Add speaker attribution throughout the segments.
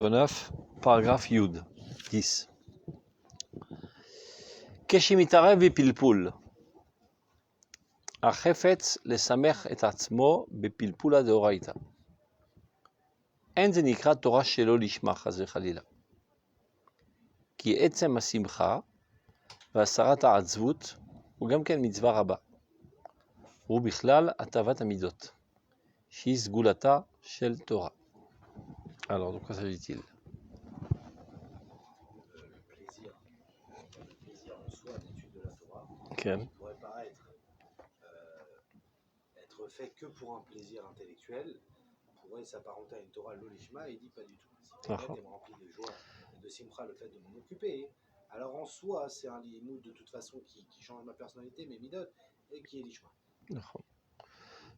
Speaker 1: 9, paragraphe Yud, 10. Keshimitarev vipilpul. החפץ לשמח את עצמו בפלפולה דאורייתא. אין זה נקרא תורה שלא לשמה חס וחלילה. כי עצם השמחה והסרת העצבות הוא גם כן מצווה רבה. הוא בכלל הטבת המידות, שהיא סגולתה של תורה. Alors, de quoi s'agit-il?
Speaker 2: Le plaisir en soi d'étude de la Torah,
Speaker 1: Okay.
Speaker 2: qui pourrait paraître être fait que pour un plaisir intellectuel, pourrait s'apparenter à une Torah lolishma, et il dit pas du tout. Si le fait me remplit de joie et de simcha, le fait de m'en occuper, alors en soi, c'est un limoud de toute façon qui change ma personnalité, mes midot, et qui est lishma.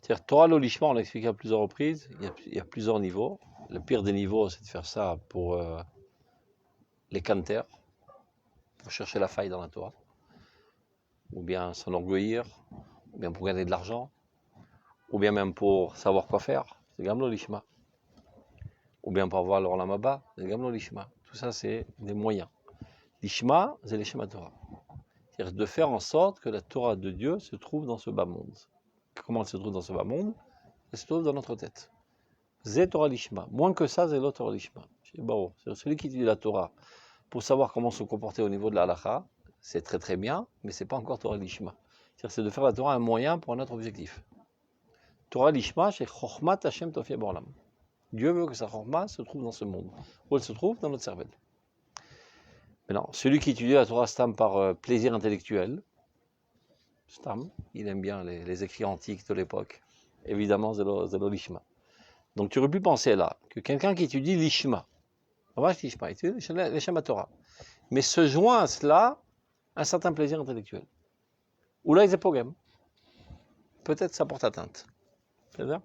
Speaker 1: C'est-à-dire, Torah l'olishma, on l'a expliqué à plusieurs reprises, il y a plusieurs niveaux. Le pire des niveaux, c'est de faire ça pour les canters, pour chercher la faille dans la Torah, ou bien s'enorgueillir, ou bien pour gagner de l'argent, ou bien même pour savoir quoi faire, c'est Gam l'olishma. Ou bien pour avoir l'Olam Haba, c'est Gam l'olishma. Tout ça, c'est des moyens. L'ishma, c'est l'ishma Torah. C'est-à-dire de faire en sorte que la Torah de Dieu se trouve dans ce bas monde. Comment elle se trouve dans ce bas monde? Elle se trouve dans notre tête. Zé Torah Lishma. Moins que ça, c'est l'autre Torah Lishma. C'est celui qui étudie la Torah pour savoir comment se comporter au niveau de la halakha, c'est très très bien, mais c'est pas encore Torah Lishma. C'est de faire la Torah un moyen pour un autre objectif. Torah Lishma, c'est Chochmat Hashem Tofia Borlam. Dieu veut que sa Chochma se trouve dans ce monde. Où elle se trouve? Dans notre cervelle. Maintenant, celui qui étudie la Torah Stam par plaisir intellectuel, Stam, il aime bien les écrits antiques de l'époque. Évidemment, c'est le Lishma. Donc tu aurais pu penser là que quelqu'un qui étudie l'Ishma, il étudie l'Ishma Torah, mais se joint à cela un certain plaisir intellectuel. Ou là, il est pogam. Peut-être ça porte atteinte. C'est-à-dire,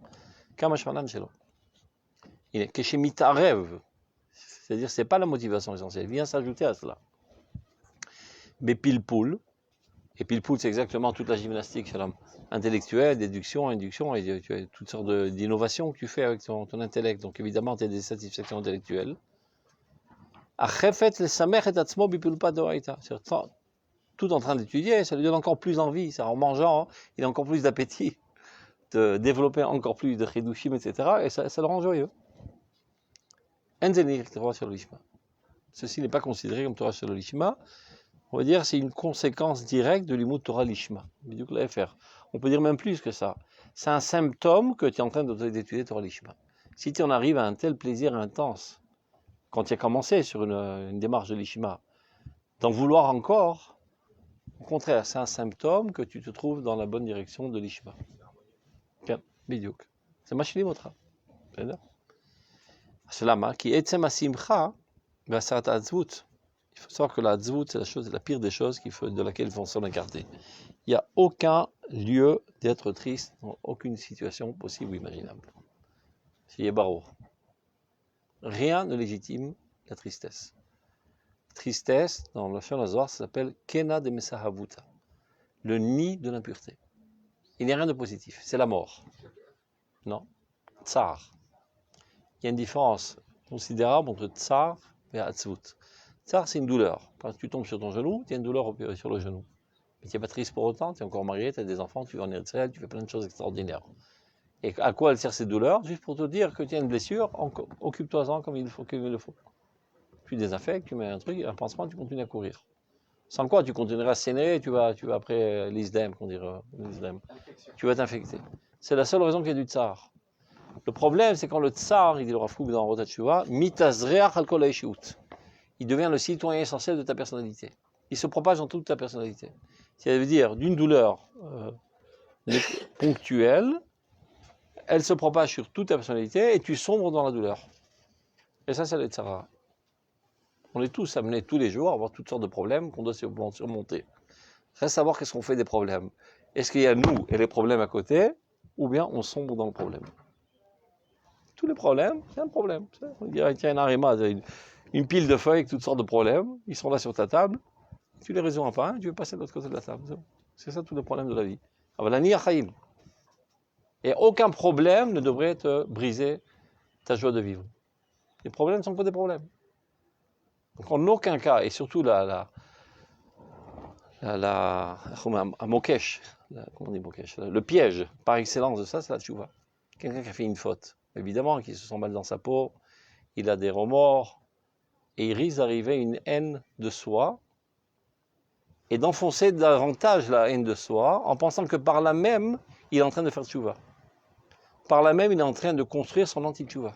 Speaker 1: c'est-à-dire, c'est pas la motivation essentielle, il vient s'ajouter à cela. Mais pilpoul, et pilpoul, c'est exactement toute la gymnastique intellectuelle, déduction, induction, et tu as toutes sortes d'innovations que tu fais avec ton intellect. Donc évidemment, tu as des satisfactions intellectuelles. Tout en train d'étudier, ça lui donne encore plus envie. Ça, en mangeant, il a encore plus d'appétit de développer encore plus de chidushim, etc. Et ça le rend joyeux. Ceci n'est pas considéré comme Torah Shel Lishma. On va dire c'est une conséquence directe de l'imout Torah Lishma. On peut dire même plus que ça. C'est un symptôme que tu es en train d'étudier Torah Lishma. Si tu en arrives à un tel plaisir intense, quand tu as commencé sur une démarche de Lishma, d'en vouloir encore, au contraire, c'est un symptôme que tu te trouves dans la bonne direction de Lishma. C'est Mashili Motra. C'est là qui est Simcha, il faut savoir que la tzvut, c'est la pire des choses de laquelle il faut s'en écarter. Il n'y a aucun lieu d'être triste dans aucune situation possible ou imaginable. C'est Baruch. Rien ne légitime la tristesse. Tristesse, dans le Shon Hazor, ça s'appelle Kena de Mesahavuta, le nid de l'impureté. Il n'y a rien de positif, c'est la mort. Non, tsar. Il y a une différence considérable entre tsar et atzvut. Tsar, c'est une douleur. Quand tu tombes sur ton genou, tu as une douleur sur le genou. Mais tu n'es pas triste pour autant, tu es encore marié, tu as des enfants, tu vas en Israël, tu fais plein de choses extraordinaires. Et à quoi elle sert ces douleurs? Juste pour te dire que tu as une blessure, occupe-toi-en comme il le faut. Tu désinfectes, tu mets un truc, un pansement, tu continues à courir. Sans quoi, tu continueras à saigner, tu vas après l'isdem, qu'on dirait l'isdem. Tu vas t'infecter. C'est la seule raison qu'il y a du tsar. Le problème, c'est quand le tsar, il dit le Rav Kook dans Rotat Tshuva, mitazreach al kol haishut. Il devient le citoyen essentiel de ta personnalité. Il se propage dans toute ta personnalité. Ça veut dire, d'une douleur ponctuelle, elle se propage sur toute ta personnalité et tu sombres dans la douleur. Et ça, c'est le tsara. On est tous amenés tous les jours à avoir toutes sortes de problèmes qu'on doit surmonter. Reste savoir qu'est-ce qu'on fait des problèmes. Est-ce qu'il y a nous et les problèmes à côté, ou bien on sombre dans le problème? Tous les problèmes, c'est un problème. On dirait qu'il y a un harima, une pile de feuilles avec toutes sortes de problèmes. Ils sont là sur ta table. Tu les résous enfin, tu veux passer de l'autre côté de la table. C'est ça tous les problèmes de la vie. Et aucun problème ne devrait te briser ta joie de vivre. Les problèmes ne sont pas des problèmes. Donc en aucun cas, et surtout à Mokesh, comment on dit Mokesh, le piège par excellence de ça, c'est la tchouva. Quelqu'un qui a fait une faute, évidemment, qui se sent mal dans sa peau, il a des remords, et il risque d'arriver à une haine de soi, et d'enfoncer davantage la haine de soi, en pensant que par là même, il est en train de faire tchouva. Par là même, il est en train de construire son anti-tchouva.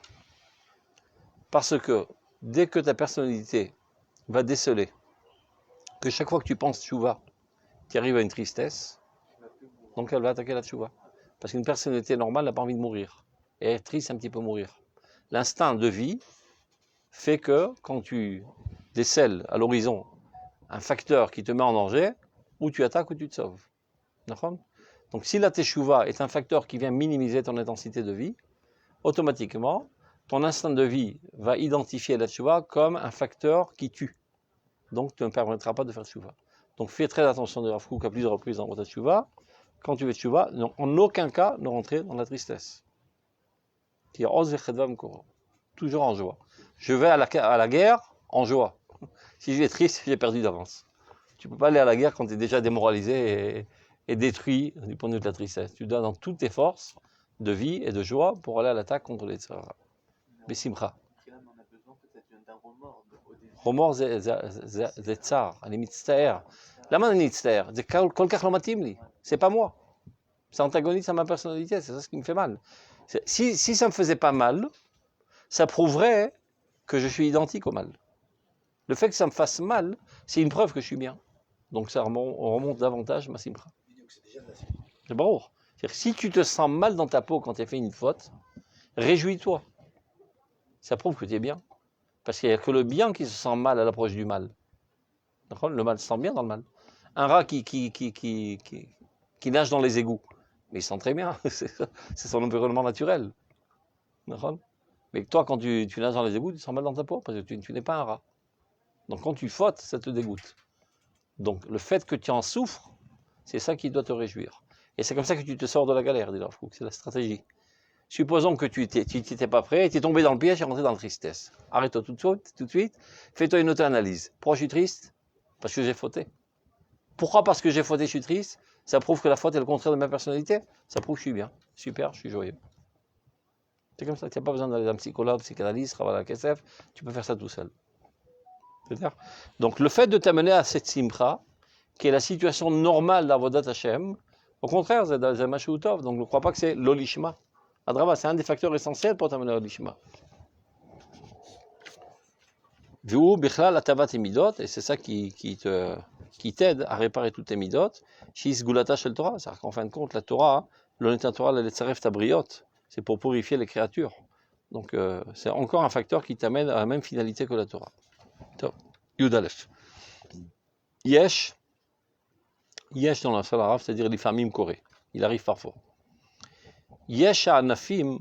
Speaker 1: Parce que dès que ta personnalité va déceler que chaque fois que tu penses tchouva, tu arrives à une tristesse, donc elle va attaquer la tchouva. Parce qu'une personnalité normale n'a pas envie de mourir. Et être triste, c'est un petit peu mourir. L'instinct de vie fait que quand tu décèles à l'horizon un facteur qui te met en danger, ou tu attaques ou tu te sauves. D'accord ? Donc si la teshuva est un facteur qui vient minimiser ton intensité de vie, automatiquement, ton instinct de vie va identifier la teshuva comme un facteur qui tue. Donc tu ne permettras pas de faire teshuva. Donc fais très attention de Rav Kook à plusieurs reprises dans votre teshuva. Quand tu fais teshuva, en aucun cas ne rentrer dans la tristesse. Toujours en joie. Je vais à la guerre en joie. Si je vais triste, j'ai perdu d'avance. Tu ne peux pas aller à la guerre quand tu es déjà démoralisé et détruit du point de vue de la tristesse. Tu dois dans toutes tes forces de vie et de joie pour aller à l'attaque contre les tzara. Bessimcha. Remords זה צער, אני מצטער. למה אני מצטער? זה כל כך לא מתאים לי. C'est pas moi. C'est antagoniste à ma personnalité, c'est ça ce qui me fait mal. Si ça me faisait pas mal, ça prouverait que je suis identique au mal. Le fait que ça me fasse mal, c'est une preuve que je suis bien. Donc ça remonte davantage ma simcha. C'est bon. Si tu te sens mal dans ta peau quand tu as fait une faute, réjouis-toi. Ça prouve que tu es bien. Parce qu'il n'y a que le bien qui se sent mal à l'approche du mal. Le mal se sent bien dans le mal. Un rat qui nage dans les égouts, mais il se sent très bien. C'est son environnement naturel. Mais toi, quand tu nages dans les égouts, tu te sens mal dans ta peau, parce que tu n'es pas un rat. Donc quand tu fautes, ça te dégoûte. Donc le fait que tu en souffres, c'est ça qui doit te réjouir. Et c'est comme ça que tu te sors de la galère, dit Rav Kook, c'est la stratégie. Supposons que tu n'étais pas prêt, tu es tombé dans le piège et rentré dans la tristesse. Arrête-toi tout de suite, fais-toi une auto-analyse. Pourquoi je suis triste? Parce que j'ai fauté. Pourquoi parce que j'ai fauté, je suis triste? Ça prouve que la faute est le contraire de ma personnalité? Ça prouve que je suis bien. Super, je suis joyeux. C'est comme ça, tu n'as pas besoin d'aller dans un psychologue, psychanalyste, travailler à la KSF, tu peux faire ça tout seul. C'est-à-dire, donc le fait de t'amener à cette simcha, qui est la situation normale d'Avodat Hashem, au contraire, c'est un mashou tov, donc ne crois pas que c'est l'olishma. Adraba, c'est un des facteurs essentiels pour t'amener à l'olishma. Vu bichlal atavat emidot, et c'est ça qui t'aide à réparer toutes tes midot, shis gulata shel Torah, c'est-à-dire qu'en fin de compte, la Torah, l'honnêteté Torah, la letzaref tabriot, c'est pour purifier les créatures. Donc c'est encore un facteur qui t'amène à la même finalité que la Torah. Yudalef. Yesh dans la salle arabe, c'est-à-dire l'ifamim koré. Il arrive parfois. Yesh ha'anafim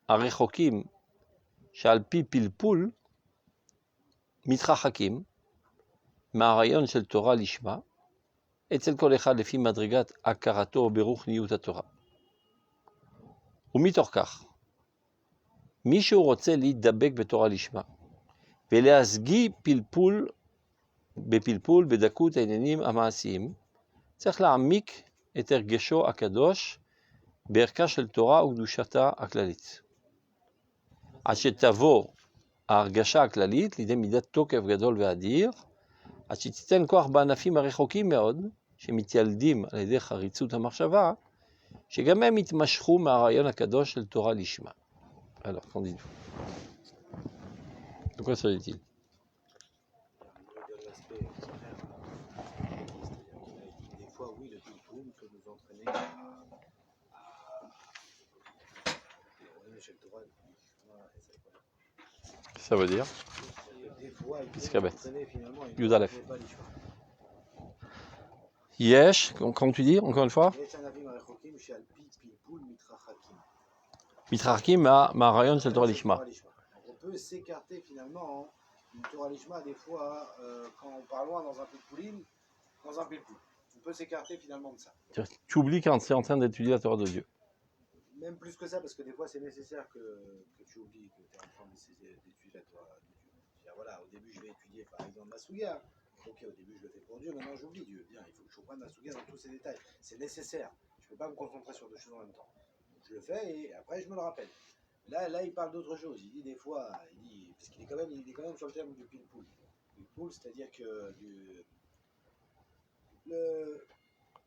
Speaker 1: הרחוקים שעל פי פלפול מתרחקים מהרעיון של תורה לשמה אצל כל אחד לפי מדרגת הכרתו ברוחניות התורה. ומתוך כך, מי שהוא רוצה להידבק בתורה לשמה ולהשגיא בפלפול בדקות העניינים המעשיים, צריך להעמיק את הרגשו הקדוש בערכה של תורה וקדושתה הכללית. עד שתבוא ההרגשה הכללית לידי מידת תוקף גדול ואדיר, עד שתיתן כוח בענפים הרחוקים מאוד, שמתיילדים על ידי חריצות המחשבה, שגם הם יתמשכו מהרעיון הקדוש של תורה לשמה. Alors, qu'en dites-vous? De quoi s'agit-il?
Speaker 2: Des fois, oui, le pilpoum peut nous entraîner
Speaker 1: Ça veut dire Yudalef. Yesh, comme tu dis, encore une fois Mitrachakim ma'arayon shel Torah lishma.
Speaker 2: On peut s'écarter finalement du Torah lishma des fois quand on part loin dans un pilpoulim, on peut s'écarter finalement de ça.
Speaker 1: Tu oublies quand tu es en train d'étudier la Torah de Dieu.
Speaker 2: même plus que ça, parce que des fois c'est nécessaire que tu oublies que tu es en train d'étudier la Torah de Dieu. Voilà, au début je vais étudier par exemple la Souga. Ok, au début je le fais pour Dieu, maintenant j'oublie Dieu. Bien, il faut que je comprenne la Souga dans tous ses détails. C'est nécessaire. Je ne peux pas me concentrer sur deux choses en même temps. Donc, je le fais et après je me le rappelle. Là, il parle d'autre chose. Il dit des fois, parce qu'il est quand même sur le terme du pile-poule. Pile-poule, c'est-à-dire que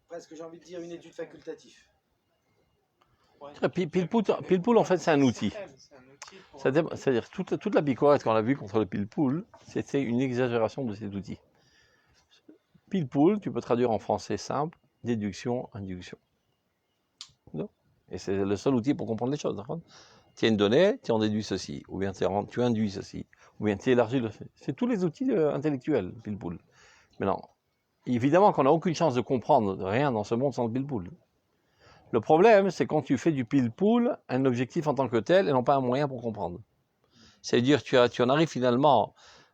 Speaker 2: presque j'ai envie de dire une étude facultative.
Speaker 1: Pile-poule, en fait, c'est un outil. C'est-à-dire toute la bicorette qu'on a vue contre le pile-poule, c'était une exagération de cet outil. Pile-poule, tu peux traduire en français simple, déduction, induction. Et c'est le seul outil pour comprendre les choses. Tu as une donnée, tu en déduis ceci, ou bien tu induis ceci, ou bien tu élargis c'est tous les outils intellectuels, pile-poule. Maintenant, évidemment qu'on n'a aucune chance de comprendre rien dans ce monde sans le pile-poule. Le problème, c'est quand tu fais du pile-poule un objectif en tant que tel et non pas un moyen pour comprendre. C'est-à-dire tu en arrives finalement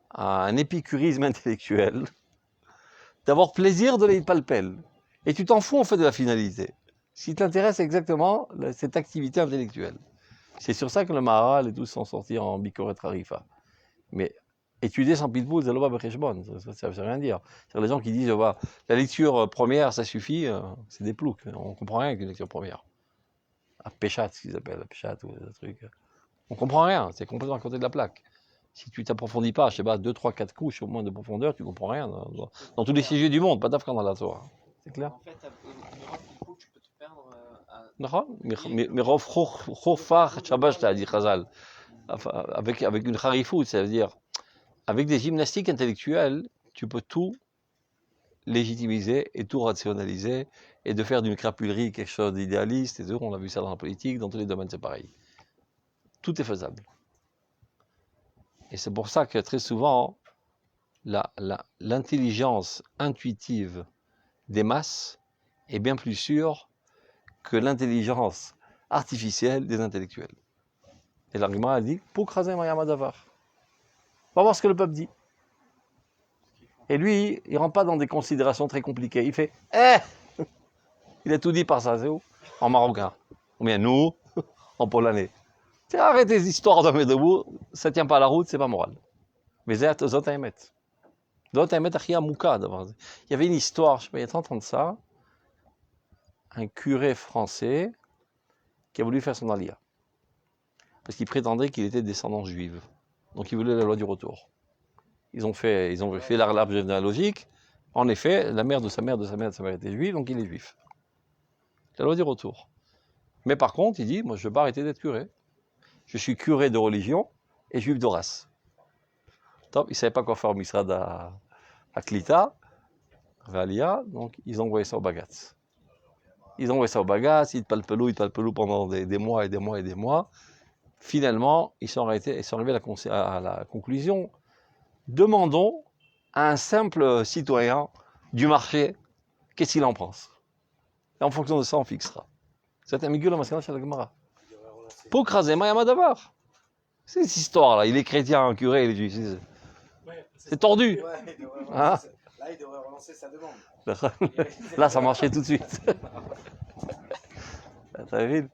Speaker 1: à un épicurisme intellectuel, d'avoir plaisir de les palpel. Et tu t'en fous en fait de la finalité. Ce qui t'intéresse exactement, cette activité intellectuelle. C'est sur ça que le Maharal et tous sont sortis en Bikoret Harifa. Mais étudier sans pile-poule, ça ne veut rien dire. C'est les gens qui disent, la lecture première, ça suffit, c'est des ploucs. On ne comprend rien avec une lecture première. À Péchat, ce qu'ils appellent, à Péchat ou des trucs. On ne comprend rien, c'est complètement à côté de la plaque. Si tu t'approfondis pas, je sais pas, 2, 3, 4 couches au moins de profondeur, tu ne comprends rien. Dans tous les sujets du monde, pas d'affaire dans la Torah. C'est clair?
Speaker 3: En fait, tu peux te perdre
Speaker 1: avec une harifut, ça veut dire, avec des gymnastiques intellectuelles, tu peux tout légitimiser et tout rationaliser et de faire d'une crapulerie quelque chose d'idéaliste. Et on a vu ça dans la politique, dans tous les domaines, c'est pareil. Tout est faisable. Et c'est pour ça que très souvent, l'intelligence intuitive des masses est bien plus sûre que l'intelligence artificielle des intellectuels. Et l'argument a dit, pour craser Mayamadavar. On va voir ce que le peuple dit. Et lui, il ne rentre pas dans des considérations très compliquées. Il fait, il a tout dit par ça, c'est où? En marocain. Ou bien nous, en polonais. Arrêtez les histoires d'hommes et debout, ça ne tient pas la route, c'est pas moral. Mais il y avait une histoire, je sais pas, il y a 30 ans de ça, un curé français qui a voulu faire son alia. Parce qu'il prétendait qu'il était descendant juive. Donc il voulait la loi du retour. Ils ont fait l'arbre généalogique. En effet, la mère de sa mère était juive, donc il est juif. La loi du retour. Mais par contre, il dit, moi je ne veux pas arrêter d'être curé. Je suis curé de religion et juif de race. Top, il ne savait pas quoi faire au Misrad à Klita, Valia, donc ils ont envoyé ça au Bagatz. Ils ont envoyé ça au Bagatz, ils palpelou pendant des mois et des mois et des mois. Finalement, ils sont arrivés à la conclusion, demandons à un simple citoyen du marché qu'est-ce qu'il en pense. Et en fonction de ça, on fixera. C'est un migul à Maskana chez la Gemara. Pour craser Mayamadavar. C'est cette histoire-là. Il est chrétien, un curé, il est juif. C'est tordu.
Speaker 2: Là, il devrait relancer sa demande.
Speaker 1: Là, ça marchait tout de suite. T'as vu?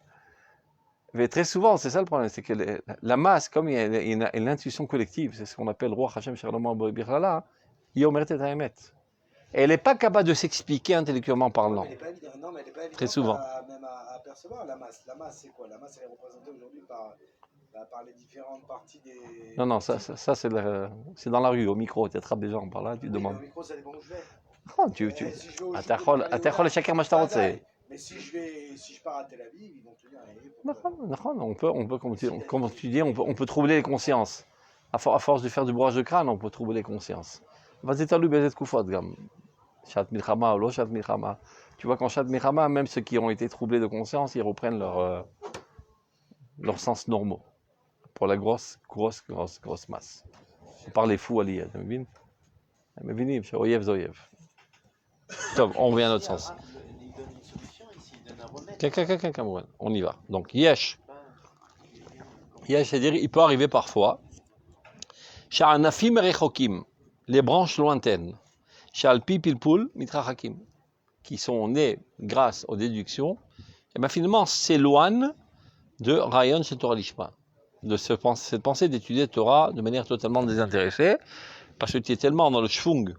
Speaker 1: Mais très souvent, c'est ça le problème, c'est que la masse, comme il y a une intuition collective, c'est ce qu'on appelle Roi Hashem Shalom Birala, Yomer Tetaemet. Et elle n'est pas capable de s'expliquer intellectuellement parlant.
Speaker 2: Non, mais elle n'est pas évidente
Speaker 1: très souvent.
Speaker 2: Même à percevoir la masse. La masse, c'est quoi? La masse, elle est représentée aujourd'hui par les différentes parties des...
Speaker 1: Non, ça c'est dans la rue, au micro, tu attrapes des gens par là, tu demandes.
Speaker 2: Au micro, ça dépend où je vais. Mais si je pars à Tel Aviv, ils vont te dire...
Speaker 1: On peut troubler les consciences. À force de faire du brossage de crâne, on peut troubler les consciences. Vas-y, t'as lu Bezet Koufot, gam. Chat Milchama ou lo Chat Milchama. Tu vois qu'en Chat Milchama, même ceux qui ont été troublés de conscience, ils reprennent leur sens normaux. Pour la grosse masse. On parle des fous, Ali. On revient à notre sens. On y va. Donc, Yesh. Yesh, c'est-à-dire, il peut arriver parfois. Sha'anafim rechokim, les branches lointaines. Sha'alpi pilpul mitrachakim, qui sont nées grâce aux déductions, et bien finalement s'éloignent de Rayon chez Torah Lishma, de cette pensée d'étudier Torah de manière totalement désintéressée, parce que tu es tellement dans le schwung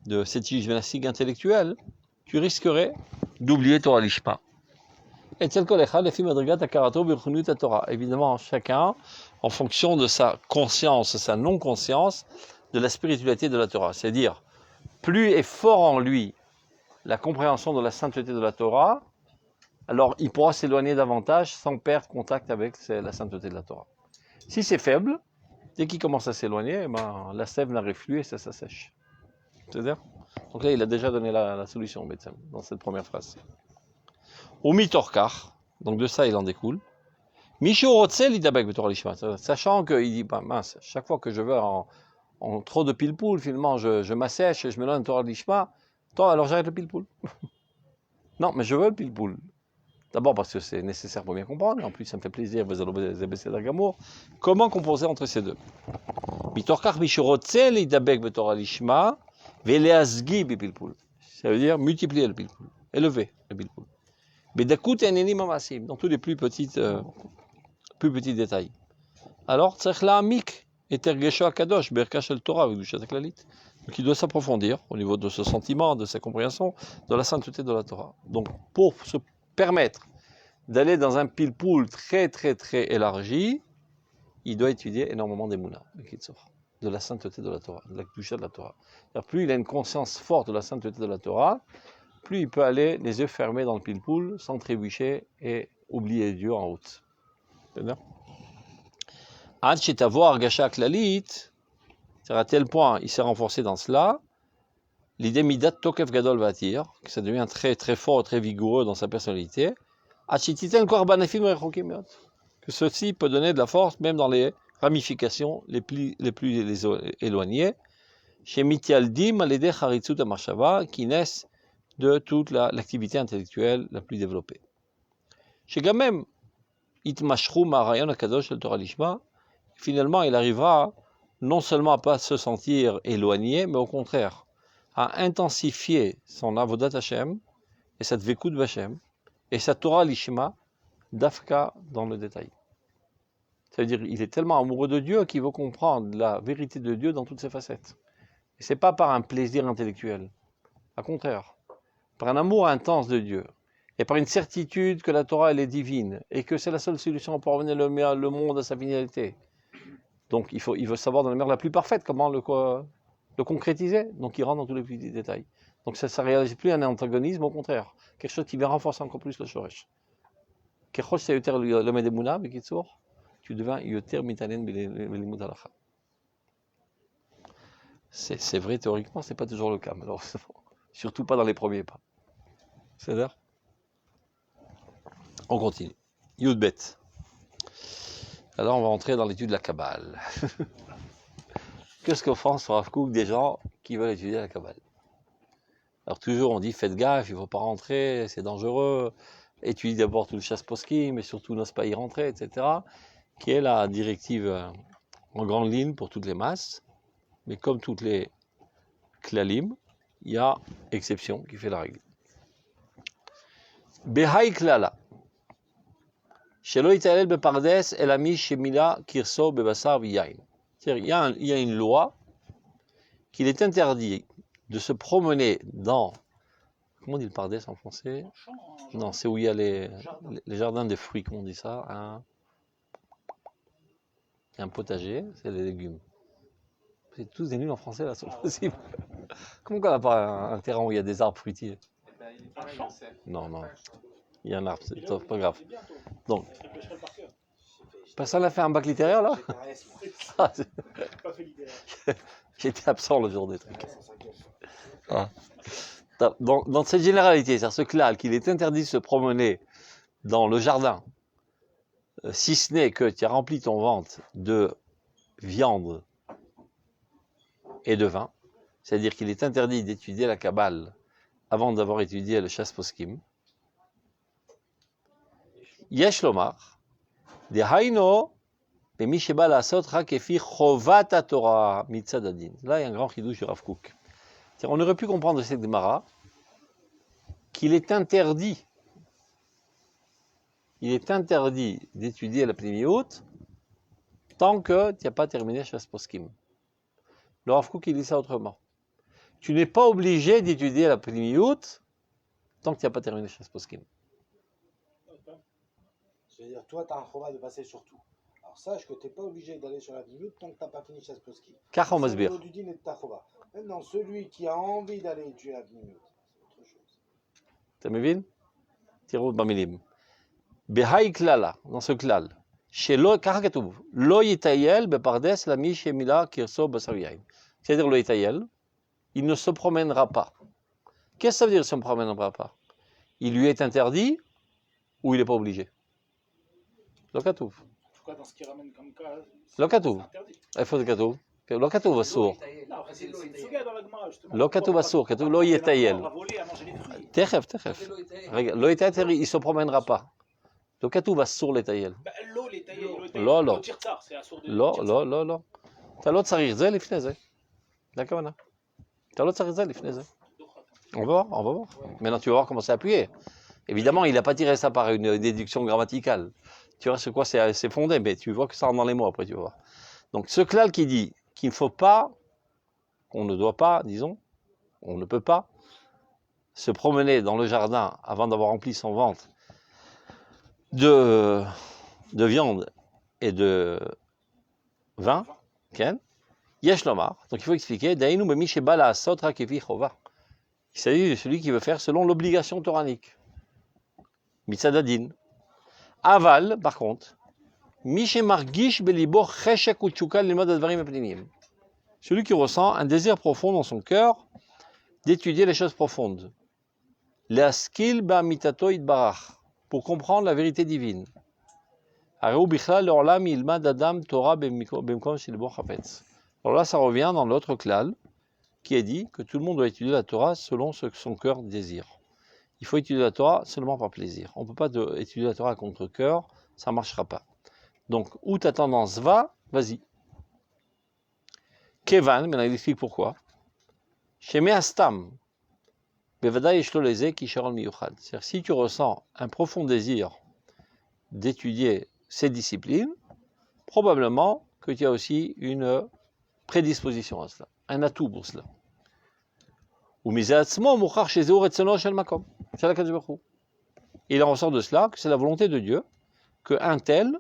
Speaker 1: de cette gymnastique intellectuelle, tu risquerais d'oublier Torah Lishma. Et tel que les films de Karato Torah. Évidemment, chacun, en fonction de sa conscience, sa non-conscience, de la spiritualité de la Torah. C'est-à-dire, plus est fort en lui la compréhension de la sainteté de la Torah, alors il pourra s'éloigner davantage sans perdre contact avec la sainteté de la Torah. Si c'est faible, dès qu'il commence à s'éloigner, la sève n'arrive plus et ça s'assèche. C'est-à-dire, donc là, il a déjà donné la solution, Betsam, dans cette première phrase. Au mitorkar, donc de ça il en découle. Sachant qu'il dit, mince, chaque fois que je veux en trop de pilpoul, finalement, je m'assèche et je me donne un Torah Lishma, alors j'arrête le pilpoul. Non, mais je veux le pilpoul. D'abord parce que c'est nécessaire pour bien comprendre, et en plus ça me fait plaisir, comment composer entre ces deux? Ça veut dire multiplier le pilpoul, élever le pilpoul. Dans tous les plus petits détails. Alors, donc il doit s'approfondir au niveau de ce sentiment, de sa compréhension de la sainteté de la Torah. Donc pour se permettre d'aller dans un pilpoul très très très élargi, il doit étudier énormément d'Emouna, de la sainteté de la Torah, de la kedusha de la Torah. Plus il a une conscience forte de la sainteté de la Torah, plus il peut aller les yeux fermés dans le pilpoul, sans trébucher et oublier Dieu en route. C'est-à-dire à tel point il s'est renforcé dans cela, l'idée midat tokef gadol vatir, que ça devient très très fort, très vigoureux dans sa personnalité, que ceci peut donner de la force même dans les ramifications les plus éloignées, chez Mitialdim aledeh haritzut amashava, qui naissent de toute l'activité intellectuelle la plus développée. Chez Gamem, itmashru ma'arayon akadosh el Torah Lishma, finalement il arrivera non seulement à ne pas se sentir éloigné, mais au contraire, à intensifier son avodat Hashem, et sa dvekout Hashem, et sa Torah Lishma, d'Afka dans le détail. C'est-à-dire, il est tellement amoureux de Dieu qu'il veut comprendre la vérité de Dieu dans toutes ses facettes. Et ce n'est pas par un plaisir intellectuel, au contraire, par un amour intense de Dieu, et par une certitude que la Torah elle est divine, et que c'est la seule solution pour amener le monde à sa finalité. Donc il veut savoir dans la manière la plus parfaite comment le concrétiser, donc il rentre dans tous les petits détails. Donc ça ne réalise plus un antagonisme, au contraire, quelque chose qui vient renforcer encore plus le shoresh. Kechosh c'est yoter l'homme de Mouna, Bekitsour, tu deviens yoter mitanen belimud halacha. C'est vrai théoriquement, c'est pas toujours le cas, malheureusement. Surtout pas dans les premiers pas. C'est-à-dire, on continue. Yudbet. Alors on va entrer dans l'étude de la Kabbale. Qu'est-ce qu'offense Rav Kook des gens qui veulent étudier la Kabbale? Alors toujours on dit faites gaffe, il ne faut pas rentrer, c'est dangereux, étudiez d'abord tout le chasse poskim, mais surtout n'ose pas y rentrer, etc. Qui est la directive en grande ligne pour toutes les masses, mais comme toutes les klalim, il y a exception qui fait la règle. Behai klala. Il y a une loi qu'il est interdit de se promener dans, comment on dit le pardes en français? Non, c'est où il y a les jardins de fruits, comment on dit ça? Il y a un potager, c'est les légumes. C'est tous des nuls en français là, c'est possible. Comment on n'a pas un terrain où il y a des arbres fruitiers? Non. Il y a un arbre, c'est pas grave. Donc, personne n'a fait un bac littéraire là? J'étais absent le jour des trucs. Dans cette généralité, c'est-à-dire ce clal, qu'il est interdit de se promener dans le jardin, si ce n'est que tu as rempli ton ventre de viande et de vin, c'est-à-dire qu'il est interdit d'étudier la Kabbale avant d'avoir étudié le chasse poskim. Yesh lomar, dehaino, bemi sheba la'asot rak efi chovat haTorah mitzad hadin. Là, il y a un grand chidouche du Rav Kook. On aurait pu comprendre de cette Gemara qu'il est interdit il est interdit d'étudier la Pnimiout tant que tu n'as pas terminé Shas Poskim. Le Rav Kook, il dit ça autrement. Tu n'es pas obligé d'étudier la Pnimiout tant que tu n'as pas terminé Shas Poskim.
Speaker 2: C'est-à-dire, toi, tu as un chova de passer sur tout. Alors, sache que tu n'es pas obligé d'aller sur la minute tant que tu n'as pas fini Shas Poskim.
Speaker 1: Kach on
Speaker 2: C'est
Speaker 1: masbir.
Speaker 2: le niveau du din et de ta chova. Maintenant, celui qui a envie d'aller étudier la minute, c'est autre chose.
Speaker 1: אתה מבין? תראו במילים. בהאי כללה, dans ce כלל, שלא, ככה כתוב, לא יטייל בפרדס למי שמילא כרסו בשר יין. C'est-à-dire לא יטייל, il ne se promènera pas. Qu'est-ce que ça veut dire, il ne se promènera pas? Il lui est interdit ou il n'est pas obligé? לא כתוב.
Speaker 4: En tout cas, dans ce qui ramène comme cas,
Speaker 1: לא כתוב.
Speaker 4: c'est interdit.
Speaker 1: איפה זה כתוב? לא כתוב אסור.
Speaker 4: Non, après, c'est une souga dans la Gemara, justement.
Speaker 1: לא כתוב אסור, כתוב לא יטייל.
Speaker 4: On va voler à manger les fruits.
Speaker 1: תכף. רגע, לא יטייל, il ne se promènera pas. לא כתוב אסור לטייל.
Speaker 4: Bah, l'eau, les taillés,
Speaker 1: לא, לא.
Speaker 4: l'eau tire tard, c'est assourd de
Speaker 1: לא. אתה לא צריך זה לפני זה. זה הכוונה. אתה לא צריך זה לפני זה. On va voir. Maintenant, tu vas voir comment c'est appuyé. Évidemment, il n'a pas tiré ça par une déduction grammaticale. Tu vois sur quoi c'est fondé, mais tu vois que ça rentre dans les mots après, tu vas voir. Donc, ce klal qui dit qu'il ne faut pas, qu'on ne doit pas, disons, on ne peut pas se promener dans le jardin avant d'avoir rempli son ventre de viande et de vin, Ken, Yesh Lomar. Donc il faut expliquer, Dainu Bemi Shebala Asot Rakevi Chova. Il s'agit de celui qui veut faire selon l'obligation toranique. Mitzadadin. Aval, par contre, Mishe Margish Belibo Cheshek Uchuka Limod Advarim Apninim. Celui qui ressent un désir profond dans son cœur d'étudier les choses profondes. L'askil Ba'amitato Idbarach. Pour comprendre la vérité divine. Alors là, ça revient dans l'autre klal qui est dit que tout le monde doit étudier la Torah selon ce que son cœur désire. Il faut étudier la Torah seulement par plaisir. On ne peut pas étudier la Torah contre cœur, ça ne marchera pas. Donc, où ta tendance va, vas-y. Kevan, maintenant il explique pourquoi. Shemé Astam. C'est-à-dire, si tu ressens un profond désir d'étudier ces disciplines, probablement que tu as aussi une prédisposition à cela, un atout pour cela. Il en ressort de cela que c'est la volonté de Dieu qu'un tel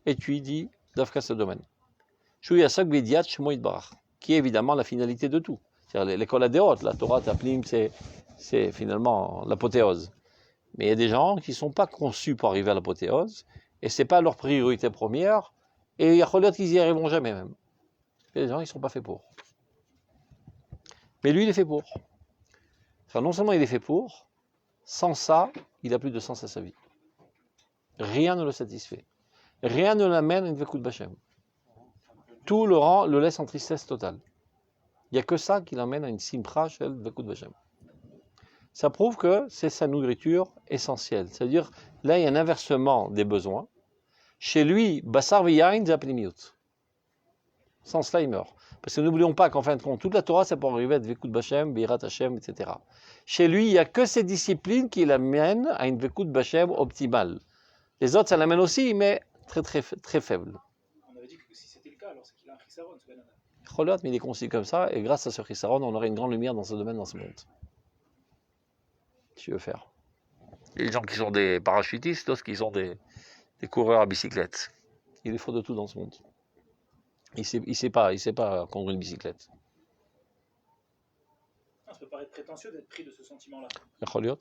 Speaker 1: étudie d'Afka ce domaine. Qui est évidemment la finalité de tout. C'est-à-dire l'école adéot, la Torah Taplim, c'est finalement l'apothéose. Mais il y a des gens qui ne sont pas conçus pour arriver à l'apothéose, et ce n'est pas leur priorité première, et il y a qu'ils n'y arriveront jamais même. Il y a des gens qui ne sont pas faits pour. Mais lui, il est fait pour. Enfin, non seulement il est fait pour, sans ça, il n'a plus de sens à sa vie. Rien ne le satisfait. Rien ne l'amène à une Vekut Bachem. Tout le laisse en tristesse totale. Il n'y a que ça qui l'emmène à une simcha shel Vekut Bachem. Ça prouve que c'est sa nourriture essentielle. C'est-à-dire, là, il y a un inversement des besoins. Chez lui, Basar V'yain Zapnimiut. Sans cela, il meurt. Parce que n'oublions pas qu'en fin de compte, toute la Torah, c'est pour arriver à être Vekut Bachem, Birat Hashem, etc. Chez lui, il n'y a que ces disciplines qui l'amènent à une Vekut Bachem optimale. Les autres, ça l'amène aussi, mais très faible.
Speaker 4: On avait dit que si c'était le cas, alors c'est qu'il a un chisaron, ce banana.
Speaker 1: Cholot, mais il est conçu comme ça, et grâce à ce chisaron, on aurait une grande lumière dans ce domaine, dans ce monde. Tu veux faire. Les gens qui sont des parachutistes, d'autres qui sont des coureurs à bicyclette. Il faut de tout dans ce monde. Il sait pas conduire une bicyclette.
Speaker 4: Non, ça peut paraître prétentieux d'être pris de ce sentiment-là.
Speaker 1: Cholot.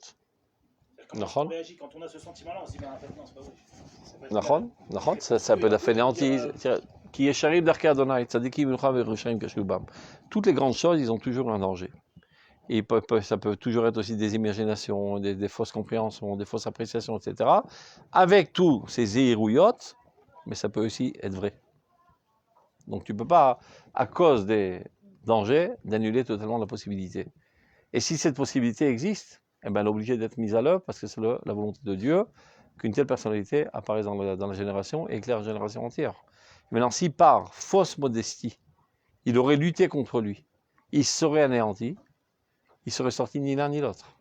Speaker 4: Quand on réagit, quand on a ce sentiment-là, on se dit, ben, en fait, non, c'est pas vrai.
Speaker 1: Ça peut être fainéantise. Qui est charib d'Arka Adonai, tzadikim v'nucha v'rushaim kashubam. Toutes les grandes choses, ils ont toujours un danger. Et ça peut toujours être aussi des imaginations, des fausses compréhensions, des fausses appréciations, etc. Avec tous ces zéhirouyotes, mais ça peut aussi être vrai. Donc tu ne peux pas, à cause des dangers, d'annuler totalement la possibilité. Et si cette possibilité existe, eh ben, elle est obligée d'être mise à l'œuvre parce que c'est la volonté de Dieu qu'une telle personnalité apparaisse dans la génération et éclaire la génération entière. Maintenant, si par fausse modestie, il aurait lutté contre lui, il serait anéanti, il serait sorti ni l'un ni l'autre.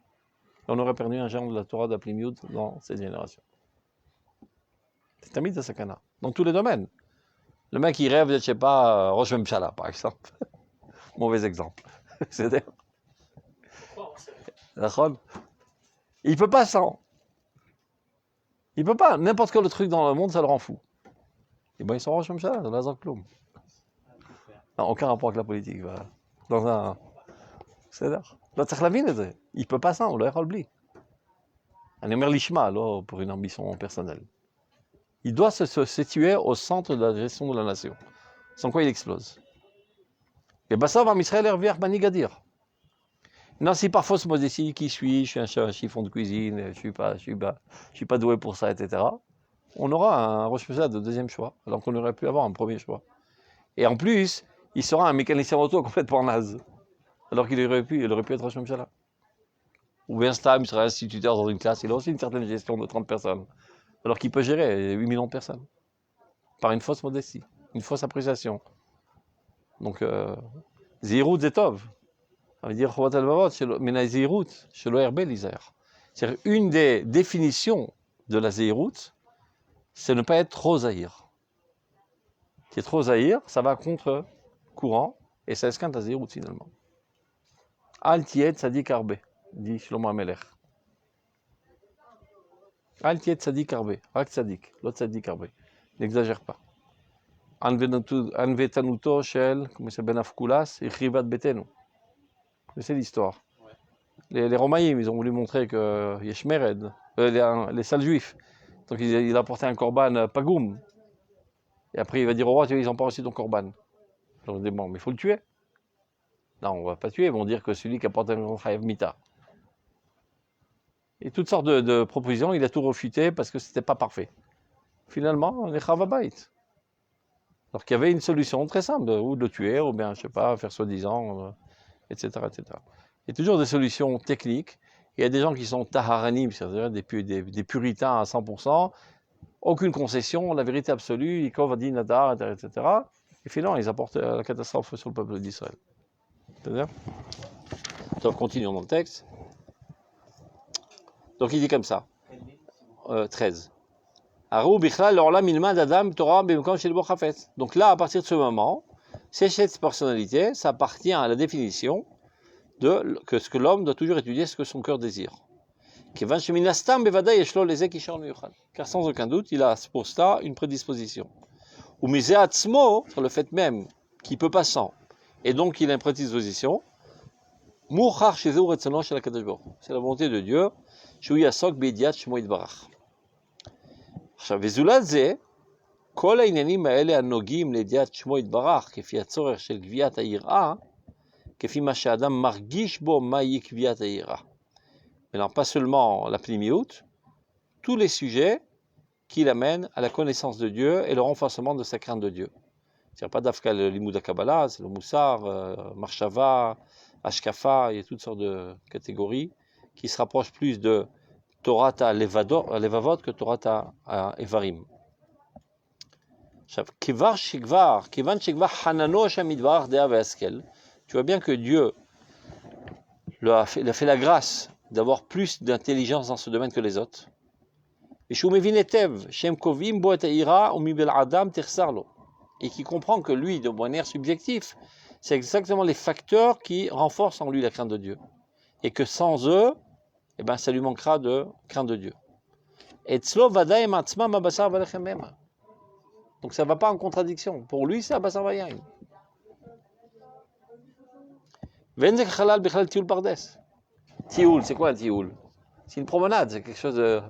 Speaker 1: On aurait perdu un genre de la Torah d'Aplim Yud dans cette génération. C'est tamid de sakana. Dans tous les domaines. Le mec, il rêve de, je sais pas, Rosh Mshala, par exemple. Mauvais exemple. C'est-à-dire. Il peut pas sans. Il peut pas. N'importe quel truc dans le monde, ça le rend fou. Et ben, ils sont Rosh Mshala, dans la Zakloum. Non, aucun rapport avec la politique. Voilà. Dans un. C'est-à-dire. Il peut pas sans, on l'a oublié. Un émer lishma, là, pour une ambition personnelle. Il doit se situer au centre de la gestion de la nation. Sans quoi il explose. Et Bassar va Israël Hervier Manigadir. Non, si par fausse modestie, qui suis je suis un chiffon de cuisine, je suis pas doué pour ça, etc. On aura un Rosh Hashanah de deuxième choix, alors qu'on aurait pu avoir un premier choix. Et en plus, il sera un mécanicien auto complètement naze, alors qu'il aurait pu être Rosh Hashanah. Ou bien Stam, il sera instituteur dans une classe, il a aussi une certaine gestion de 30 personnes, alors qu'il peut gérer 8 millions de personnes, par une fausse modestie, une fausse appréciation. Donc, Zirut Zetov. Ça veut dire c'est-à-dire une des définitions de la Zéhirout, c'est ne pas être trop zahir. Qui est trop zahir, ça va contre courant et ça esquinte la Zéhirout finalement. Al tied tzadik arbe, dit Shlomo HaMelech. Al tied tzadik arbe, rak tzadik, l'autre tzadik arbe. N'exagère pas. Anvetanuto shel, comme c'est Ben Afkulas, ichrivat betenu. C'est l'histoire. Les Romaïm, ils ont voulu montrer que Yeshmered, les sales juifs, donc il apportait un korban pagoum. Et après il va dire au roi, ils n'ont pas reçu ton korban. Donc dit, bon, mais il faut le tuer. Non, on ne va pas tuer, ils vont dire que celui qui apporte un chayav mita. Et toutes sortes de propositions, il a tout refuté parce que c'était pas parfait. Finalement, les chavabait. Alors qu'il y avait une solution très simple, ou de le tuer, ou bien, je sais pas, faire soi-disant, etc., etc. Il y a toujours des solutions techniques. Il y a des gens qui sont taharanim, c'est-à-dire des puritains à 100%, aucune concession, la vérité absolue, ikovadi nadar, etc. Et finalement, ils apportent la catastrophe sur le peuple d'Israël. C'est-à-dire. Donc, continuons dans le texte. Donc, il dit comme ça. 13. Donc là, à partir de ce moment, cette personnalité, ça appartient à la définition de que ce que l'homme doit toujours étudier, ce que son cœur désire. Car sans aucun doute, il a pour cela une prédisposition. Ou sur le fait même qu'il peut pas sans, et donc il a une prédisposition. C'est la volonté de Dieu. עכשיו, וזולת זה, כל העניינים האלה הנוגעים לידיעת שמו יתברך, כפי הצורך של גביית היראה, כפי מה שאדם מרגיש בו מהי גביית היראה. Maintenant, pas seulement la pnimiout, tous les sujets qui l'amènent à la connaissance de Dieu et le renforcement de sa crainte de Dieu. C'est-à-dire pas d'Afka le Limud Kabbalah, c'est le Moussar, Marshava, Ashkafa, il y a toutes sortes de catégories qui se rapprochent plus de Torah Levavot que Torah Evarim. Tu vois bien que Dieu il a fait la grâce d'avoir plus d'intelligence dans ce domaine que les autres. Et qui comprend que lui, de manière subjective, c'est exactement les facteurs qui renforcent en lui la crainte de Dieu. Et que sans eux, eh ben, ça lui manquera de crainte de Dieu. Donc ça ne va pas en contradiction. Pour lui, c'est Abasar Vayain. Tioul, c'est quoi le tioul? C'est une promenade, c'est quelque chose de...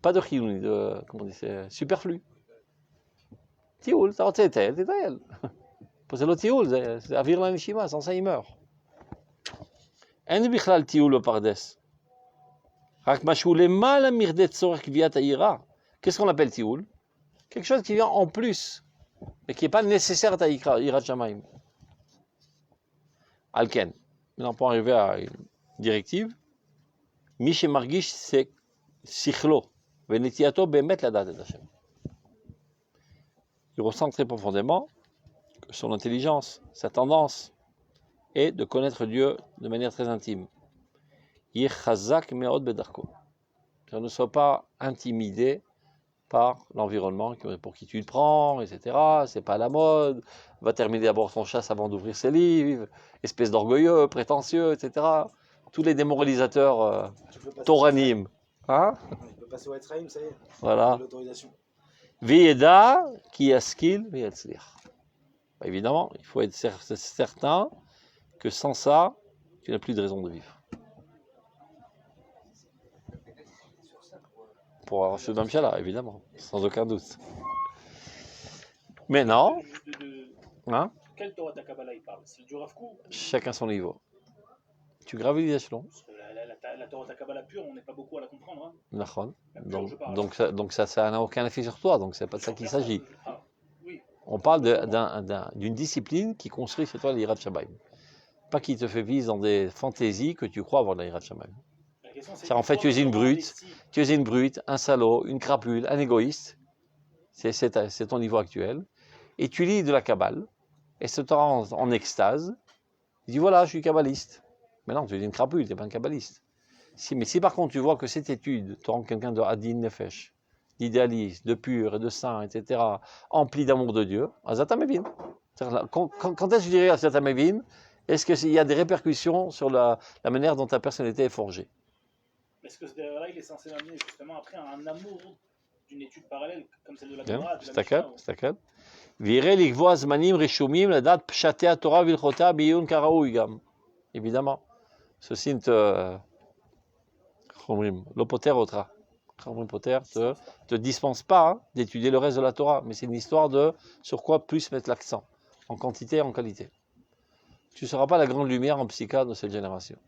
Speaker 1: Pas de chioul, de... Comment on dit, c'est superflu. Tioul, c'est elle. C'est le tioul, c'est Avir la Nishima, sans ça il meurt. Qu'est-ce qu'on appelle tioul? Quelque chose qui vient en plus, mais qui n'est pas nécessaire à Yirat Shamaim. Alken. Maintenant, pour arriver à une directive, Miche Margish, c'est Sichlo. Venetiato Bemet la date d'Hachem. Il ressent très profondément que son intelligence, sa tendance, est de connaître Dieu de manière très intime. Ne sois pas intimidé par l'environnement pour qui tu te prends, etc. C'est pas à la mode. Va terminer d'abord son chasse avant d'ouvrir ses livres. Espèce d'orgueilleux, prétentieux, etc. Tous les démoralisateurs toranimes. Hein?
Speaker 2: Il peut passer au Etzraïm, ça y est.
Speaker 1: Voilà.
Speaker 2: L'autorisation.
Speaker 1: Vieda qui askil viyatzlir. Évidemment, il faut être certain que sans ça, tu n'as plus de raison de vivre. Pour avoir ce Damshala, évidemment, sans aucun doute. Maintenant, hein?
Speaker 4: Quelle Torah ta Kabbalah il parle? C'est du Rav Kook?
Speaker 1: Chacun son niveau. Tu gravis les échelons.
Speaker 4: La Torah ta Kabbalah pure, on n'est pas beaucoup à la comprendre. Hein.
Speaker 1: Donc ça n'a aucun effet sur toi, donc c'est pas de ça qu'il s'agit.
Speaker 4: Ah, oui.
Speaker 1: On parle d'une discipline qui construit chez toi l'Hirat Shamayim. Pas qui te fait vivre dans des fantaisies que tu crois avoir de l'Hirat Shamayim. En fait, tu es une brute, un salaud, une crapule, un égoïste. C'est ton niveau actuel. Et tu lis de la Kabbale, et ça te rend en extase. Tu dis voilà, je suis kabbaliste. Mais non, tu es une crapule, tu n'es pas un kabbaliste. Mais si par contre tu vois que cette étude te rend quelqu'un de Hadin Nefesh, d'idéaliste, de pur et de saint, etc., empli d'amour de Dieu, Azata Mevin. Quand est-ce que je dirais Azata Mevin? Est-ce qu'il y a des répercussions sur la manière dont ta personnalité est forgée?
Speaker 4: Est-ce que ce derrière-là, il est censé amener justement après un amour d'une étude parallèle comme celle de la Torah, de la Mishnah?
Speaker 1: C'est Viré likvoa zmanim reshumim ladat pshatei haTorah vilchota biyun karaoui gam. Évidemment. Ceci ne te dispense pas d'étudier le reste de la Torah, mais c'est une histoire de sur quoi plus mettre l'accent, en quantité et en qualité. Tu ne seras pas la grande lumière en psychiatre de cette génération.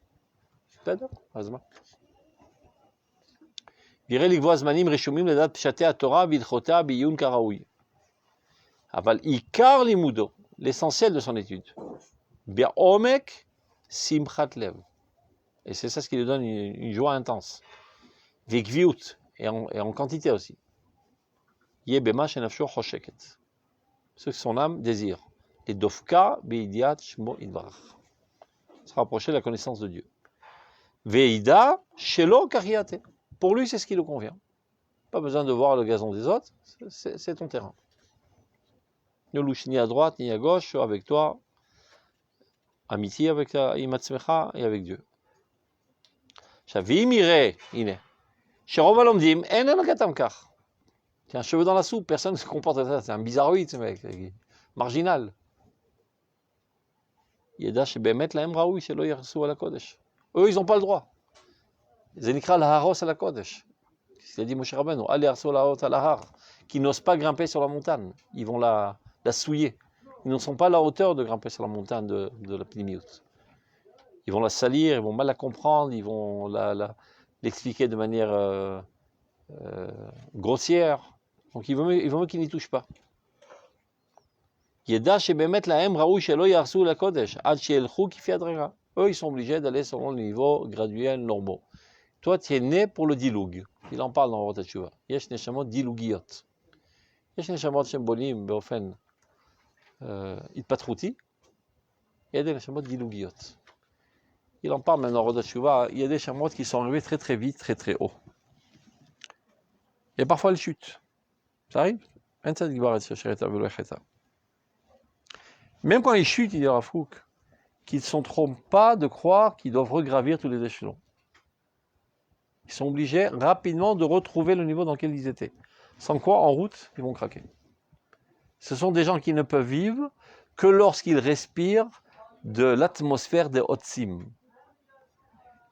Speaker 1: Viré likvoa zmanim reshumim ladat pshatei haTorah vilchota biyun karaoui. Aval ikar limudo, l'essentiel de son étude. Bien omek simchat lev. Et c'est ça ce qui lui donne une joie intense. Vikviut, et en quantité aussi. Yebema shenafsho chosheket. Ce que son âme désire. Et dofka beidiat shmo idvarach. Se rapprocher de la connaissance de Dieu. Veida shelo kariate. Pour lui, c'est ce qui lui convient. Pas besoin de voir le gazon des autres, c'est ton terrain. Ne louche ni à droite ni à gauche, avec toi, amitié avec Imatzmecha et avec Dieu. Shavim ire, ine. Sherov alomdim, en elakatam kach. C'est un cheveu dans la soupe, personne ne se comporte comme ça, c'est un bizarroïde ce mec, marginal. Yeda shebemet lahem raoui shelo yarsu ala kodesh. Eux, ils n'ont pas le droit. Zenikra laharos ala kodesh. C'est dit Moshe Rabbeinu, allez yarsu laharos ala har, qui n'osent pas grimper sur la montagne, ils vont la souiller. Ils ne sont pas à la hauteur de grimper sur la montagne de la Pnimiut. Ils vont la salir, ils vont mal la comprendre, ils vont l'expliquer de manière grossière. Donc il vaut mieux qu'ils n'y touchent pas. Yeda shebemet lahem raoui shelo yarsu la kodesh ad sheelchu kifi adraga. Eux, ils sont obligés d'aller selon le niveau graduel normaux. Toi, tu es né pour le diloug. Il en parle dans Orot HaTshuva. Yesh neshamot dilugiyot. Yesh neshamot shem bolim beofen התפתחותי, il y a des neshamot dilugiyot. Il en parle maintenant dans Orot HaTshuva, il y a des neshamot qui sont arrivés très très vite, très très haut. Et parfois elles chutent. Ça arrive? Même quand ils chutent, il dit Rav Kook, qu'ils ne se trompent pas de croire qu'ils doivent regravir tous les échelons. Ils sont obligés rapidement de retrouver le niveau dans lequel ils étaient. Sans quoi, en route, ils vont craquer. Ce sont des gens qui ne peuvent vivre que lorsqu'ils respirent de l'atmosphère des Otsim.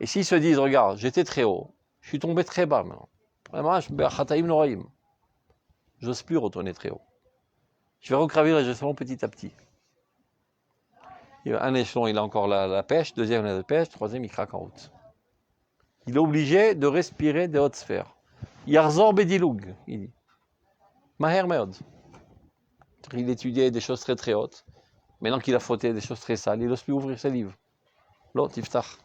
Speaker 1: Et s'ils se disent, regarde, j'étais très haut, je suis tombé très bas maintenant. Vraiment, j'ose plus retourner très haut. Je vais recravir les échelons petit à petit. Un échelon, il a encore la pêche, deuxième, il a la pêche, troisième, il craque en route. Il est obligé de respirer des hautes sphères. Yarzor Bediloug, il dit. Maher Meod. Il étudiait des choses très très hautes. Maintenant qu'il a fauté des choses très sales, il n'ose plus ouvrir ses livres. L'autre, Tiftach.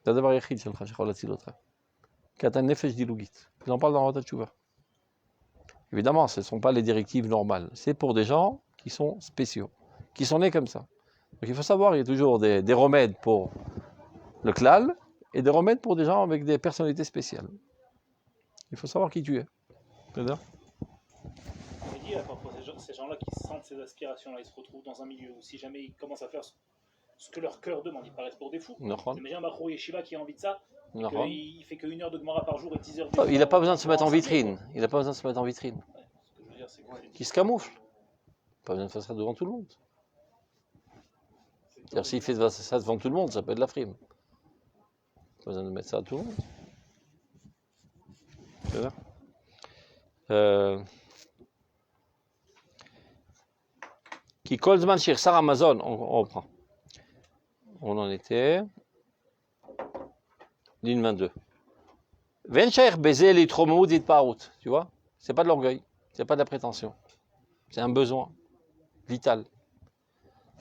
Speaker 1: C'est le d'abord yachid שלך שיכול להציל אותך. כי אתה נפש דילוגית. Il en parle dans Orot HaTshuva. Évidemment, ce ne sont pas les directives normales. C'est pour des gens qui sont spéciaux, qui sont nés comme ça. Donc il faut savoir, il y a toujours des remèdes pour le klal et des remèdes pour des gens avec des personnalités spéciales. Il faut savoir qui tu es. C'est-à-dire
Speaker 4: On dit parfois ces gens-là qui sentent ces aspirations-là, ils se retrouvent dans un milieu où si jamais ils commencent à faire ce que leur cœur demande, ils paraissent pour des fous. Imagine un Bachour Yeshiva qui a envie de ça, il fait que 1 heure de Gemara par jour et 10 heures de
Speaker 1: il n'a pas besoin de se mettre en vitrine. Il n'a pas besoin de se mettre en vitrine.
Speaker 4: Ouais, ce que je veux dire, c'est que
Speaker 1: Qui se camoufle. Pas besoin de faire ça devant tout le monde. C'est-à-dire, s'il fait ça devant tout le monde, ça peut être la frime. Pas besoin de mettre ça à tout le monde. Qui Kolzman Shirsar Amazon, on reprend. On en était. Ligne 22. Vencher baiser les tromou dit pas out. Tu vois? C'est pas de l'orgueil, c'est pas de la prétention. C'est un besoin vital.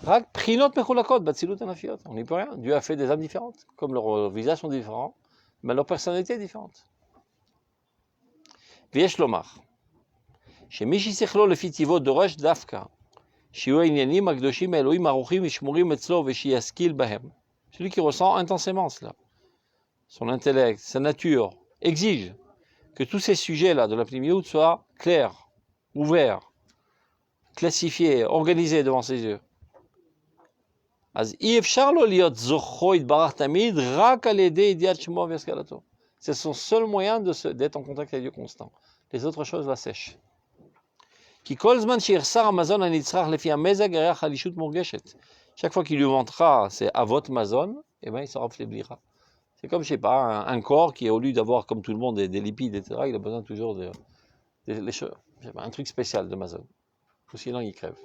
Speaker 1: Rak prinot mechulakot batzilut anafiot. On n'y peut rien. Dieu a fait des âmes différentes. Comme leurs visages sont différents, mais leur personnalité est différente. ויש לומר, שמי ששכלו לפי טבעו דורש דווקא, שיהיו העניינים הקדושים האלוהים ערוכים ושמורים אצלו ושישכיל בהם. Celui qui ressent intensément cela, son intellect, sa nature, exige que tous ces sujets-là de la Pnimiout soient clairs, ouverts, classifiés, organisés devant ses yeux. אז אי אפשר לו להיות זוכרו יתברך תמיד רק על ידי ידיעת שמו והשכלתו. C'est son seul moyen d'être en contact avec Dieu constant. Les autres choses la sèchent. Qui kolzman shirsar amazon anitzrach lefi amezag erach halishut morgeshet. Chaque fois qu'il lui montrera ses avot mazon, eh ben il se rafaiblira. C'est comme, je sais pas, un corps qui, au lieu d'avoir comme tout le monde des lipides, etc., il a besoin toujours un truc spécial de mazon. Ou sinon il crève.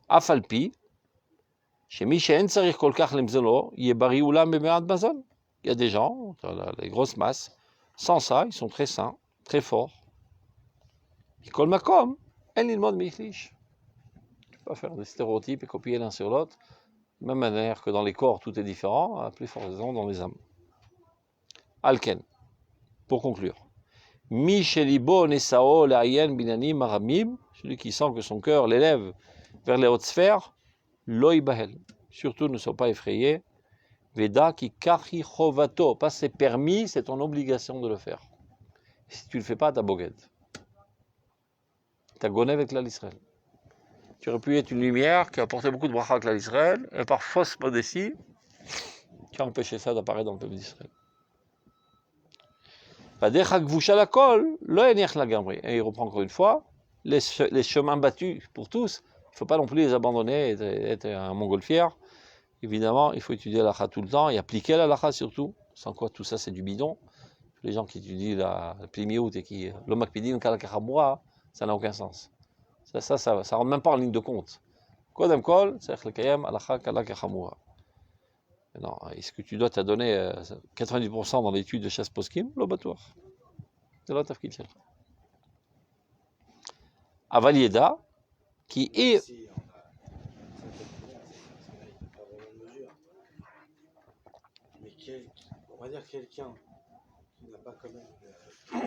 Speaker 1: Afalpi, shemi she'en tzarich kol kach lemzelo, yebari ulam beme'ad mazon. Il y a des gens, les grosses masses, sans ça, ils sont très sains, très forts. Et kol makom, en l'ilmod michlish. Tu peux pas faire des stéréotypes et copier l'un sur l'autre. De même manière que dans les corps, tout est différent, à plus forte raison dans les âmes. Alken, pour conclure. Mi shelibo nesao la'ayen binani maramim, celui qui sent que son cœur l'élève vers les hautes sphères, loy bahel. Surtout ne sois pas effrayé. Veda qui kachi chovato, pas c'est permis, c'est ton obligation de le faire. Si tu ne le fais pas, t'as boguette. T'as goné avec l'Israël. Tu aurais pu être une lumière qui a apporté beaucoup de bracha avec l'Israël, et par fausse modestie, tu as empêché ça d'apparaître dans le peuple d'Israël. Et il reprend encore une fois, les chemins battus pour tous, il ne faut pas non plus les abandonner et être un montgolfière. Évidemment, il faut étudier l'halakha tout le temps et appliquer l'halakha surtout, sans quoi tout ça c'est du bidon. Les gens qui étudient la Pnimiout et qui le makpidim kalakachamura, ça n'a aucun sens. Ça rentre même pas en ligne de compte. Kodem kol, c'est le kayem halakha kalakachamura. Non, est-ce que tu dois t'adonner 90% dans l'étude de chasse poskim? Lo batour. C'est là tafkid shelcha. Aval yeda, qui est
Speaker 2: on va dire quelqu'un qui n'a pas quand même un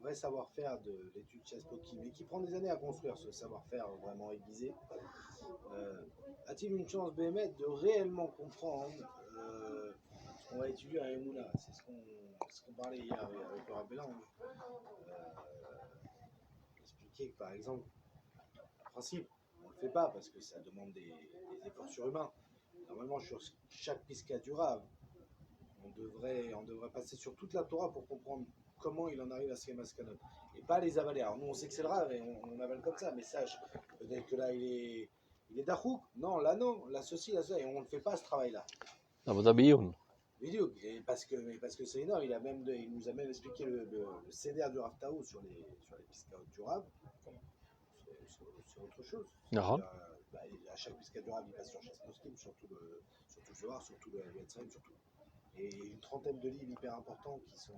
Speaker 2: vrai savoir-faire de l'étude Chespoki, mais qui prend des années à construire ce savoir-faire vraiment aiguisé, a-t-il une chance BMF de réellement comprendre ce qu'on va étudier à Emouna? C'est ce qu'on parlait hier avec le Rabbelan. Expliquer que par exemple, en principe, on ne le fait pas parce que ça demande des efforts surhumains. Normalement, sur chaque Pisca du Rav, on devrait passer sur toute la Torah pour comprendre comment il en arrive à ce Maskanot. Et pas les avaler. Alors nous, on sait que c'est le Rav et on avale comme ça, mais sache, peut-être que là, il est dachouk. Non, là, ceci, et on ne fait pas ce travail-là. Vidéo, parce que c'est énorme. Il nous a même expliqué le CDR du Rav Taou sur les Pisca du Rav. C'est autre chose. À chaque Pisca du Rav, il passe sur Chesposkim, surtout le Zohar, surtout le Yetzirem, surtout. Et une trentaine de livres hyper importants qui sont.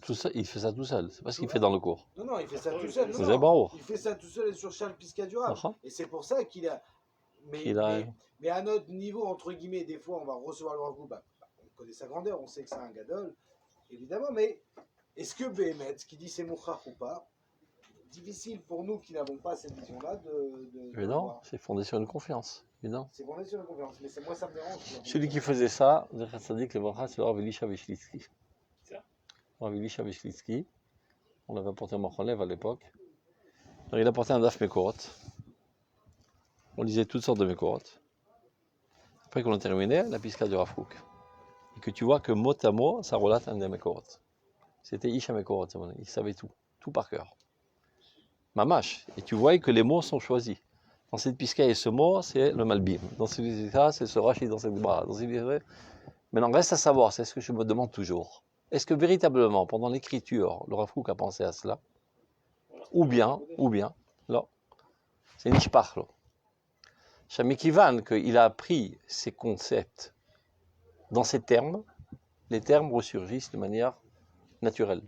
Speaker 1: Tout ça, il fait ça tout seul, c'est pas ce qu'il fait dans le cours.
Speaker 2: Non, il fait ça tout seul. Il fait ça tout seul sur chaque Pisca du Rav. Et c'est pour ça qu'il a. Mais à notre niveau, entre guillemets, des fois, on va recevoir le Rav, on connaît sa grandeur, on sait que c'est un gadol, évidemment, mais est-ce que Béhémet, qui dit c'est Mouchach ou pas, difficile pour nous qui n'avons pas cette vision-là
Speaker 1: Mais non, c'est fondé sur une confiance. Évidemment.
Speaker 2: C'est fondé sur une confiance, mais moi ça me dérange.
Speaker 1: Celui qui faisait ça, c'est le Rav Elisha Veshlitsky. Rav Elisha Veshlitsky, on l'avait apporté à Morchonlev à l'époque. Alors, il apportait un daf Mekorot. On lisait toutes sortes de Mekorot. Après qu'on a terminé, la Piska du Rav Kook. Et que tu vois que mot à mot, ça relate un des Mekorot. C'était Isha Mekorot, il savait tout par cœur. Mamash. Et tu vois que les mots sont choisis. Dans cette Piska et ce mot, c'est le Malbim. Dans celui-là, c'est ce Rashi dans cette bras. Maintenant, reste à savoir, c'est ce que je me demande toujours. Est-ce que véritablement, pendant l'écriture, le Rav Kook a pensé à cela? Ou bien, là, c'est Nishpach, là. Shamikivan, qu'il a appris ces concepts dans ces termes, les termes ressurgissent de manière naturelle.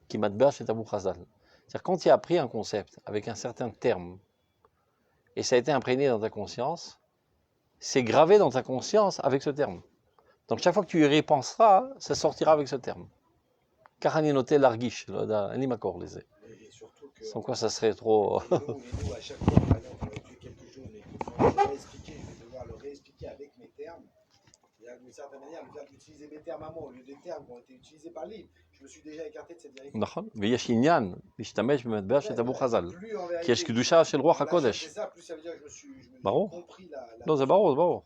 Speaker 1: Qui matbach et Abu Chazal. C'est-à-dire, quand tu as appris un concept avec un certain terme, et ça a été imprégné dans ta conscience, c'est gravé dans ta conscience avec ce terme. Donc chaque fois que tu y repenseras, ça sortira avec ce terme. Karani noté l'argish, l'animakor les sans quoi ça serait trop.
Speaker 2: Nous, à chaque fois, on va depuis quelques jours, mais il faut le réexpliquer, je vais devoir le réexpliquer avec mes termes. Et d'une certaine manière, le fait d'utiliser mes termes à moi au lieu des termes qui ont été utilisés par le livre, je me suis déjà écarté de cette direction.
Speaker 1: Mais יש עניין להשתמש במטבע של אבו חז"ל, כי יש קדושה של רוח הקודש.
Speaker 2: C'est ça, plus ça veut dire que je me suis compris la...
Speaker 1: לא, זה ברור.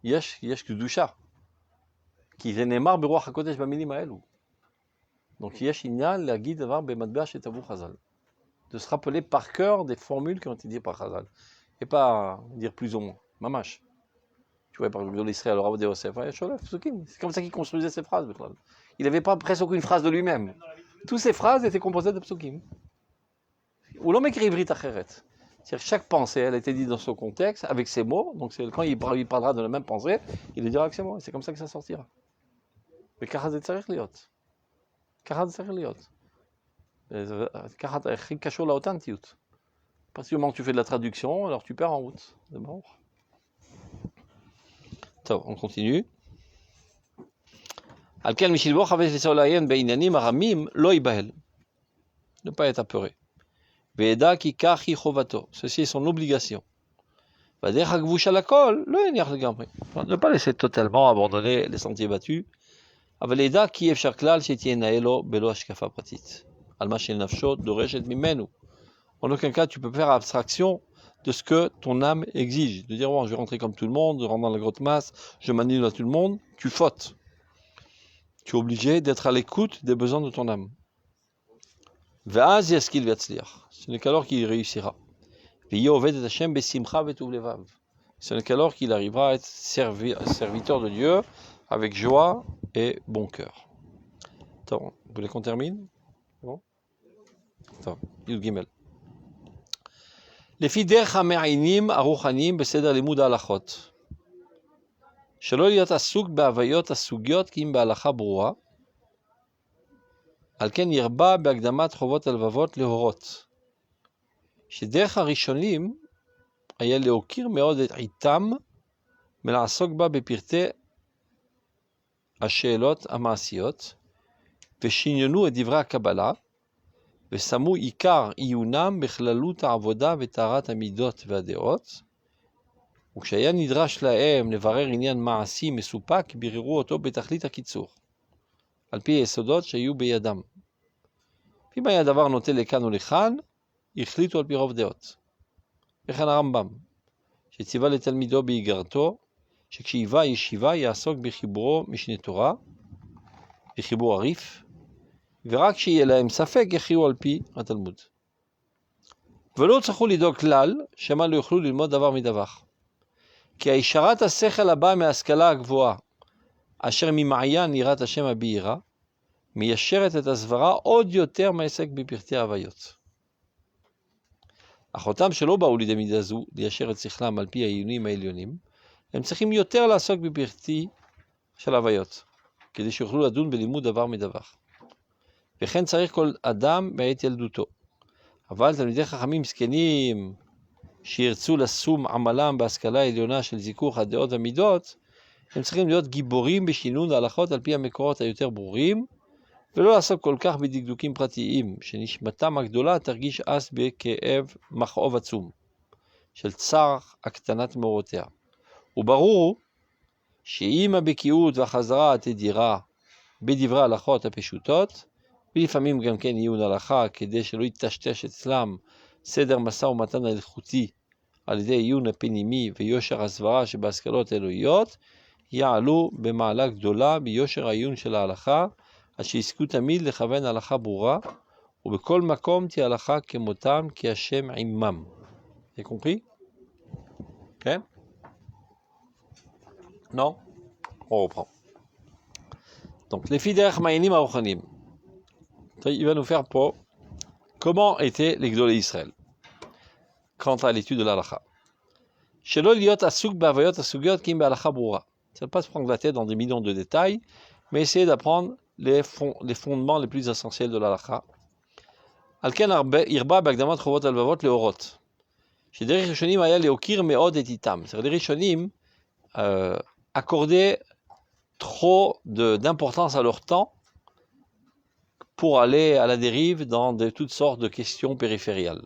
Speaker 1: יש קדושה. כי זה נאמר ברוח הקודש במילים האלו. Donc יש עניין להגיד דבר במטבע של אבו חז"ל. De se rappeler par cœur des formules qui ont été dites par Chazal. Et pas dire plus ou moins. Mamash. Tu vois, par exemple, l'Israël, le Rav de Yosef, c'est comme ça qu'il construisait ses phrases. Il n'avait pas presque aucune phrase de lui-même. Toutes ces phrases étaient composées de psukim. Ou l'homme écrit ivrit acheret. C'est-à-dire que chaque pensée, elle a été dite dans son contexte, avec ses mots. Donc quand il parlera de la même pensée, il le dira avec ses mots. C'est comme ça que ça sortira. Mais kachad tzarich liot. Kachad tzarich liot. הכי קשור לאותנטיות. Parce que tu fais de la traduction, alors tu perds en route. C'est bon. On continue. על כן משלבו חפץ לנסוע לעיין בעניינים הרמים לא ייבהל. Ne pas être apeuré. וידע כי כך היא חובתו. Ceci est son obligation. והדרך הכבושה לכל לא יניח לגמרי. Ne pas laisser totalement abandonner les sentiers battus. אבל ידע כי אפשר כלל שתנהל לו בלא השקפה פרטית. En aucun cas, tu peux faire abstraction de ce que ton âme exige. De dire, bon, je vais rentrer comme tout le monde, je rentre dans la grotte masse, je m'annule à tout le monde. Tu fautes. Tu es obligé d'être à l'écoute des besoins de ton âme. Ce n'est qu'alors qu'il réussira. Ce n'est qu'alors qu'il arrivera à être serviteur de Dieu avec joie et bon cœur. Attends, vous voulez qu'on termine? Bon. טוב, י"ג. לפי דרך המעיינים הרוחניים בסדר לימוד ההלכות. שלא להיות עסוק בהוויות הסוגיות כי אם בהלכה ברורה. על כן ירבה בהקדמת חובות הלבבות להורות. שדרך הראשונים היה להוקיר מאוד את עיתם ולעסוק בה בפרטי השאלות המעשיות ושיננו את דברי הקבלה ושמו עיקר עיונם בכללות העבודה וטהרת המידות והדעות, וכשהיה נדרש להם לברר עניין מעשי מסופק, ביררו אותו בתכלית הקיצור, על פי היסודות שהיו בידם. אם היה דבר נוטה לכאן ולכאן, החליטו על פי רוב דעות. וכן הרמב"ם, שציווה לתלמידו באיגרתו, שכשייבא ישיבה יעסוק בחיבורו משנה תורה, בחיבור הריף, ורק שיהיה להם ספק יכריעו על פי התלמוד. ולא צריכו לדאוג כלל שמה לא יוכלו ללמוד דבר מדבר. כי הישרת השכל הבא מההשכלה הגבוהה, אשר ממעיין יראת השם הבהירה, מיישרת את הסברה עוד יותר מהעסק בפרטי ההוויות. אך אותם שלא באו לידי מידה זו ליישר את שכלם על פי העיונים העליונים, הם צריכים יותר לעסוק בפרטי של ההוויות, כדי שיוכלו לדון בלימוד דבר מדבר. וכן צריך כל אדם בעת ילדותו. אבל תלמידי חכמים זקנים שירצו לשום עמלם בהשכלה העליונה של זיכוך הדעות והמידות, הם צריכים להיות גיבורים בשינון ההלכות על פי המקורות היותר ברורים, ולא לעסוק כל כך בדקדוקים פרטיים, שנשמתם הגדולה תרגיש אז בכאב מכאוב עצום, של צער הקטנת מאורותיה. וברור שאם הבקיאות והחזרה התדירה בדברי ההלכות הפשוטות, ולפעמים גם כן עיון הלכה כדי שלא יטשטש אצלם סדר משא ומתן הלכותי על ידי עיון הפנימי ויושר הסברה שבהשכלות אלוהיות, יעלו במעלה גדולה ביושר העיון של ההלכה, עד שיזכו תמיד לכוון הלכה ברורה, ובכל מקום תהיה הלכה כמותם, כי השם עמם. Vous avez compris? Ok? Non? On reprend. Donc, les filles derrière Maïnim Arochanim. Il va nous faire pour comment étaient les Gdolei Israël quant à l'étude de l'halakha. Shelo liot asuk b'avayot asugiot kim b'halakha brura. C'est pas se prendre la tête dans des millions de détails, mais essayer d'apprendre les fondements les plus essentiels de l'halakha. Alken irba b'agdamat chovot alvavot leorot. Chez des Rishonim aya leokir meod et itam. C'est-à-dire les Rishonim accordaient trop d'importance à leur temps pour aller à la dérive dans toutes sortes de questions périphériales.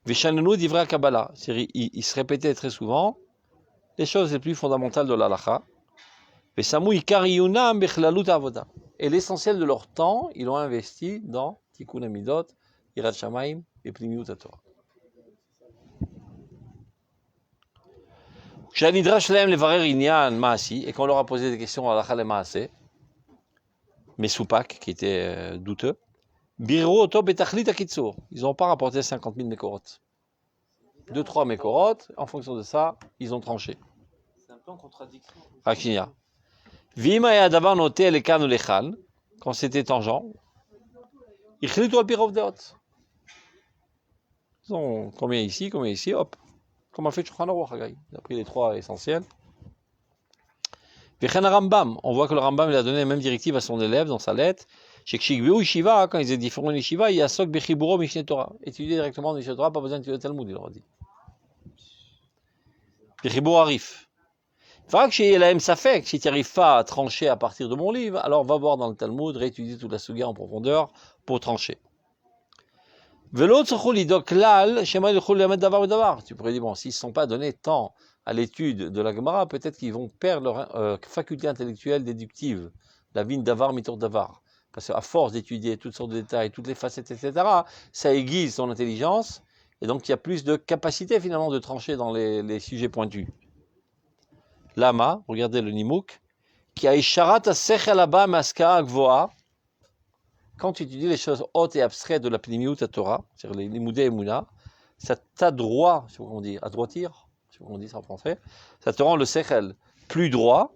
Speaker 1: Vishanenu divra Kabbalah, il se répétait très souvent les choses les plus fondamentales de l'halakha. Vesamu ikar iyunam bechlalut avoda. Et l'essentiel de leur temps, ils l'ont investi dans Tikkun Amidot, Yirat Shamayim et Pnimiut HaTorah. Shanidrash lehem levarer inyan maasi, et qu'on leur a posé des questions à l'halakha le maaseh, mais Soupak, qui était douteux, Biro Oto Betachlit Akitsur. Ils n'ont pas rapporté 50 000 mékorot. 2-3 mékorot, en fonction de ça, ils ont tranché.
Speaker 3: C'est un peu en contradiction.
Speaker 1: Rakinia. Vima et Adavar noté les kan ou les khan, quand c'était tangent, Ichlitu al Pirov Deot. Ils ont combien ici, hop. Comme a fait Shulchan Aruch Haggai. Il a pris les 3 essentiels. Rambam, on voit que le Rambam il a donné la même directive à son élève dans sa lettre. Chez Kshigveu Yeshiva, quand ils étaient différents de Yeshiva, il y a Sok Bechiburo Mishneh Torah. Étudier directement dans Mishneh Torah, pas besoin d'étudier le Talmud, il leur a dit. Bechiburo Arif. Il faudra que chez la Safek, si tu n'arrives pas à trancher à partir de mon livre, alors va voir dans le Talmud, réétudier toute la Suga en profondeur pour trancher. Velo Tzachul Idok Lal, Shema Yechul Yamed Davar ou Davar. Tu pourrais dire, bon, s'ils ne se sont pas donnés temps à l'étude de la Gemara, peut-être qu'ils vont perdre leur faculté intellectuelle déductive, la vine d'avar, mitor d'avar. Parce qu'à force d'étudier toutes sortes de détails, toutes les facettes, etc., ça aiguise son intelligence, et donc il y a plus de capacité finalement de trancher dans les sujets pointus. Lama, regardez le Nimouk, qui a isharat sechel haba maska gvoa. Quand tu étudies les choses hautes et abstraites de la Pnimiut HaTorah, c'est-à-dire les Limudei Emunah, ça t'adroit, c'est comment on dit, adroitir, c'est comment on dit ça en français, ça te rend le sechel plus droit,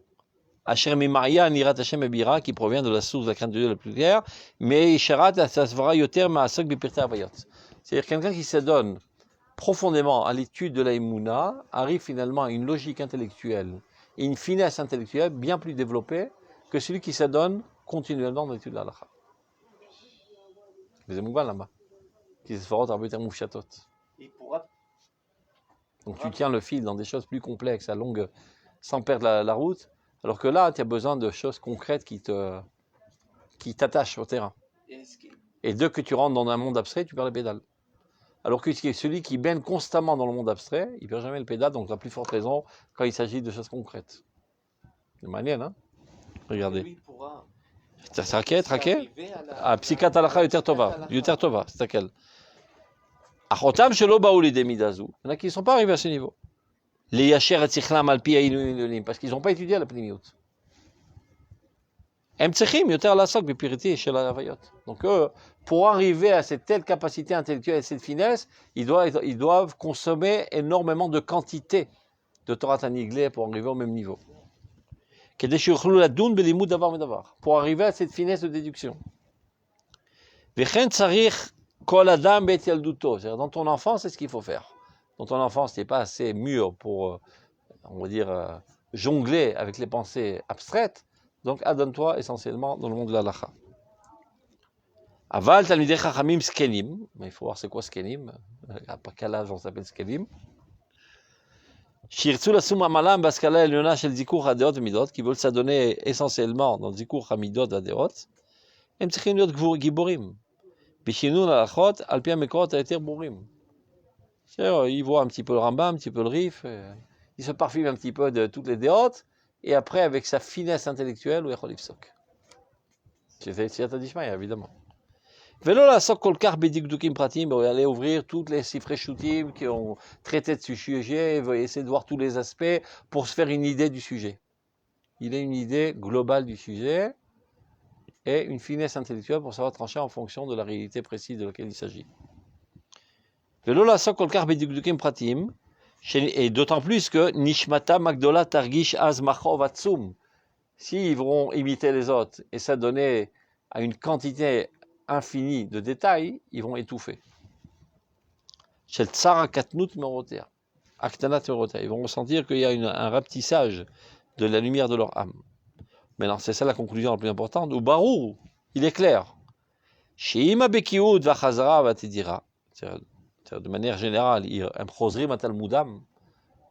Speaker 1: Asher Mimaria Nirat Hashem Ebira, qui provient de la source de la crainte de Dieu la plus claire, mais Isharat Asasvara Yoter Ma'asok Bipirta Avayot. C'est-à-dire quelqu'un qui se donne profondément à l'étude de la Emunah arrive finalement à une logique intellectuelle et une finesse intellectuelle bien plus développée que celui qui se donne continuellement dans l'étude de la halakha. Vous avez là-bas, qui se fera arbiter moufchatot. Donc tu tiens le fil dans des choses plus complexes, à longue, sans perdre la route, alors que là, tu as besoin de choses concrètes qui t'attachent au terrain. Et dès que tu rentres dans un monde abstrait, tu perds les pédales. Alors que celui qui baigne constamment dans le monde abstrait, il ne perd jamais le pédale, donc tu as plus forte raison quand il s'agit de choses concrètes. C'est manière, hein? Regardez. C'est raquet? Ah, Psikat Halakha Yoter Tova, c'est laquelle? Achotam Shelo Baouli Demidazu. Il y en a qui ne sont pas arrivés à ce niveau. Les Yacher et Tzichlam Alpi Aïnulim, parce qu'ils n'ont pas étudié la Pnimiut. Em Tzichim Yoter Lasok Bipiriti Shel Havayot. Donc pour arriver à cette telle capacité intellectuelle et cette finesse, ils doivent consommer énormément de quantité de Torah Taniglé pour arriver au même niveau. Pour arriver à cette finesse de déduction. Dans ton enfance, c'est ce qu'il faut faire. Dans ton enfance, tu n'es pas assez mûr pour, on va dire, jongler avec les pensées abstraites. Donc, adonne-toi essentiellement dans le monde de la halakha. Aval talmidei chachamim skenim. Mais il faut voir c'est quoi skenim. À quel âge on s'appelle skenim. Shirtzu lasum amalam baskala elyona shel zikur hadeot midot, qui veulent s'adonner essentiellement dans le zikur hamidot hadeot. הם צריכים להיות גיבורים. בשינון ההלכות, על פי המקורות היותר ברורים. Ils voient un petit peu le Rambam, un petit peu le Rif, il se parfume un petit peu de toutes les déotes, et après, avec sa finesse intellectuelle, הוא יכול לפסוק. C'est סייעתא דשמיא, évidemment. ולא לעסוק כל כך בדקדוקים פרטיים, il aller ouvrir toutes les sifrei shutim qui ont traité de ce sujet, il essayer de voir tous les aspects pour se faire une idée du sujet. Il a une idée globale du sujet et une finesse intellectuelle pour savoir trancher en fonction de la réalité précise de laquelle il s'agit. ולא לעסוק כל כך בדקדוקים פרטיים, et d'autant plus que nishmata magdola targish az machov atzum. S'ils vont imiter les autres et s'adonner à une quantité infinie de détails, ils vont étouffer. Shel tsara katnut merotea, aktanat merotea. Ils vont ressentir qu'il y a un rapetissage de la lumière de leur âme. Maintenant, c'est ça la conclusion la plus importante. Ou barou, il est clair. Sheima bekiud vachazara vatidira. De manière générale, un prosrim à Talmudam,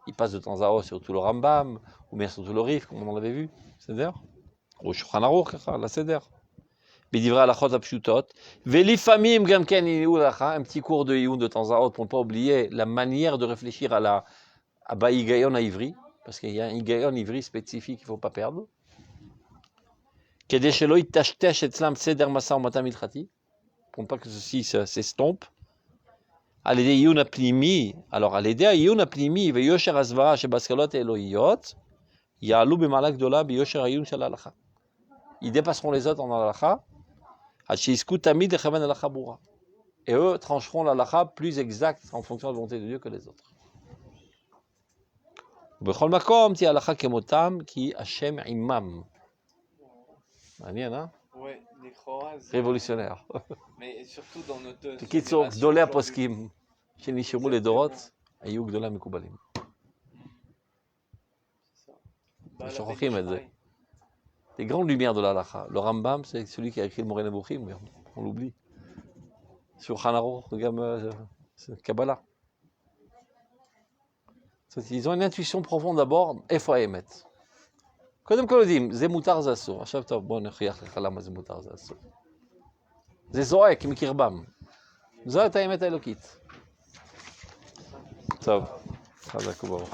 Speaker 1: il passe de temps à autre sur tout le Rambam, ou bien sur tout le Rif, comme on l'avait vu, Seder, ou Shulchan Aruch, la Seder. Bidivra Alachot Apshutot, Velifamim Gamken Iyulacha, un petit cours de Iyun de temps à autre pour ne pas oublier la manière de réfléchir à Baïgayon à Ivry, parce qu'il y a un Igayon Ivry spécifique qu'il ne faut pas perdre. Kedeshelo Ittashtesh Etzlam Seder Masa Umata Milchati, pour ne pas que ceci s'estompe. À l'aider Iyun Aplimi, alors à l'aider Iyun Aplimi, Veyosher Azvara Shebaskalot Elohiyot, Ya'alu B'malak Dola B'yosher Iyun Shel Halacha. Ils dépasseront les autres en halacha, et eux trancheront l'halacha plus exact en fonction de la volonté de Dieu que les autres. Bechol makom ti halacha kemotam ki Hashem imam. מעניין, hein?
Speaker 3: Ouais, des chorales.
Speaker 1: Révolutionnaire.
Speaker 3: Mais surtout dans notre.
Speaker 1: בקיצור, גדולי הפוסקים שנשארו לדורות, היו גדולי המקובלים. שוכחים את זה. Les grandes lumières de l'Halacha. Le Rambam, c'est celui qui a écrit le Moreh Nebuchim, mais on l'oublie. Sur Hanaro, regarde, c'est Kabbalah. Ils ont une intuition profonde d'abord, איפה האמת. קודם כל יודעים, זה מותר זה אסור. עכשיו טוב, בואו נכריח לך למה זה מותר זה אסור. זה זועק מקרבם. זו את האמת האלוקית. טוב, חזק וברוך.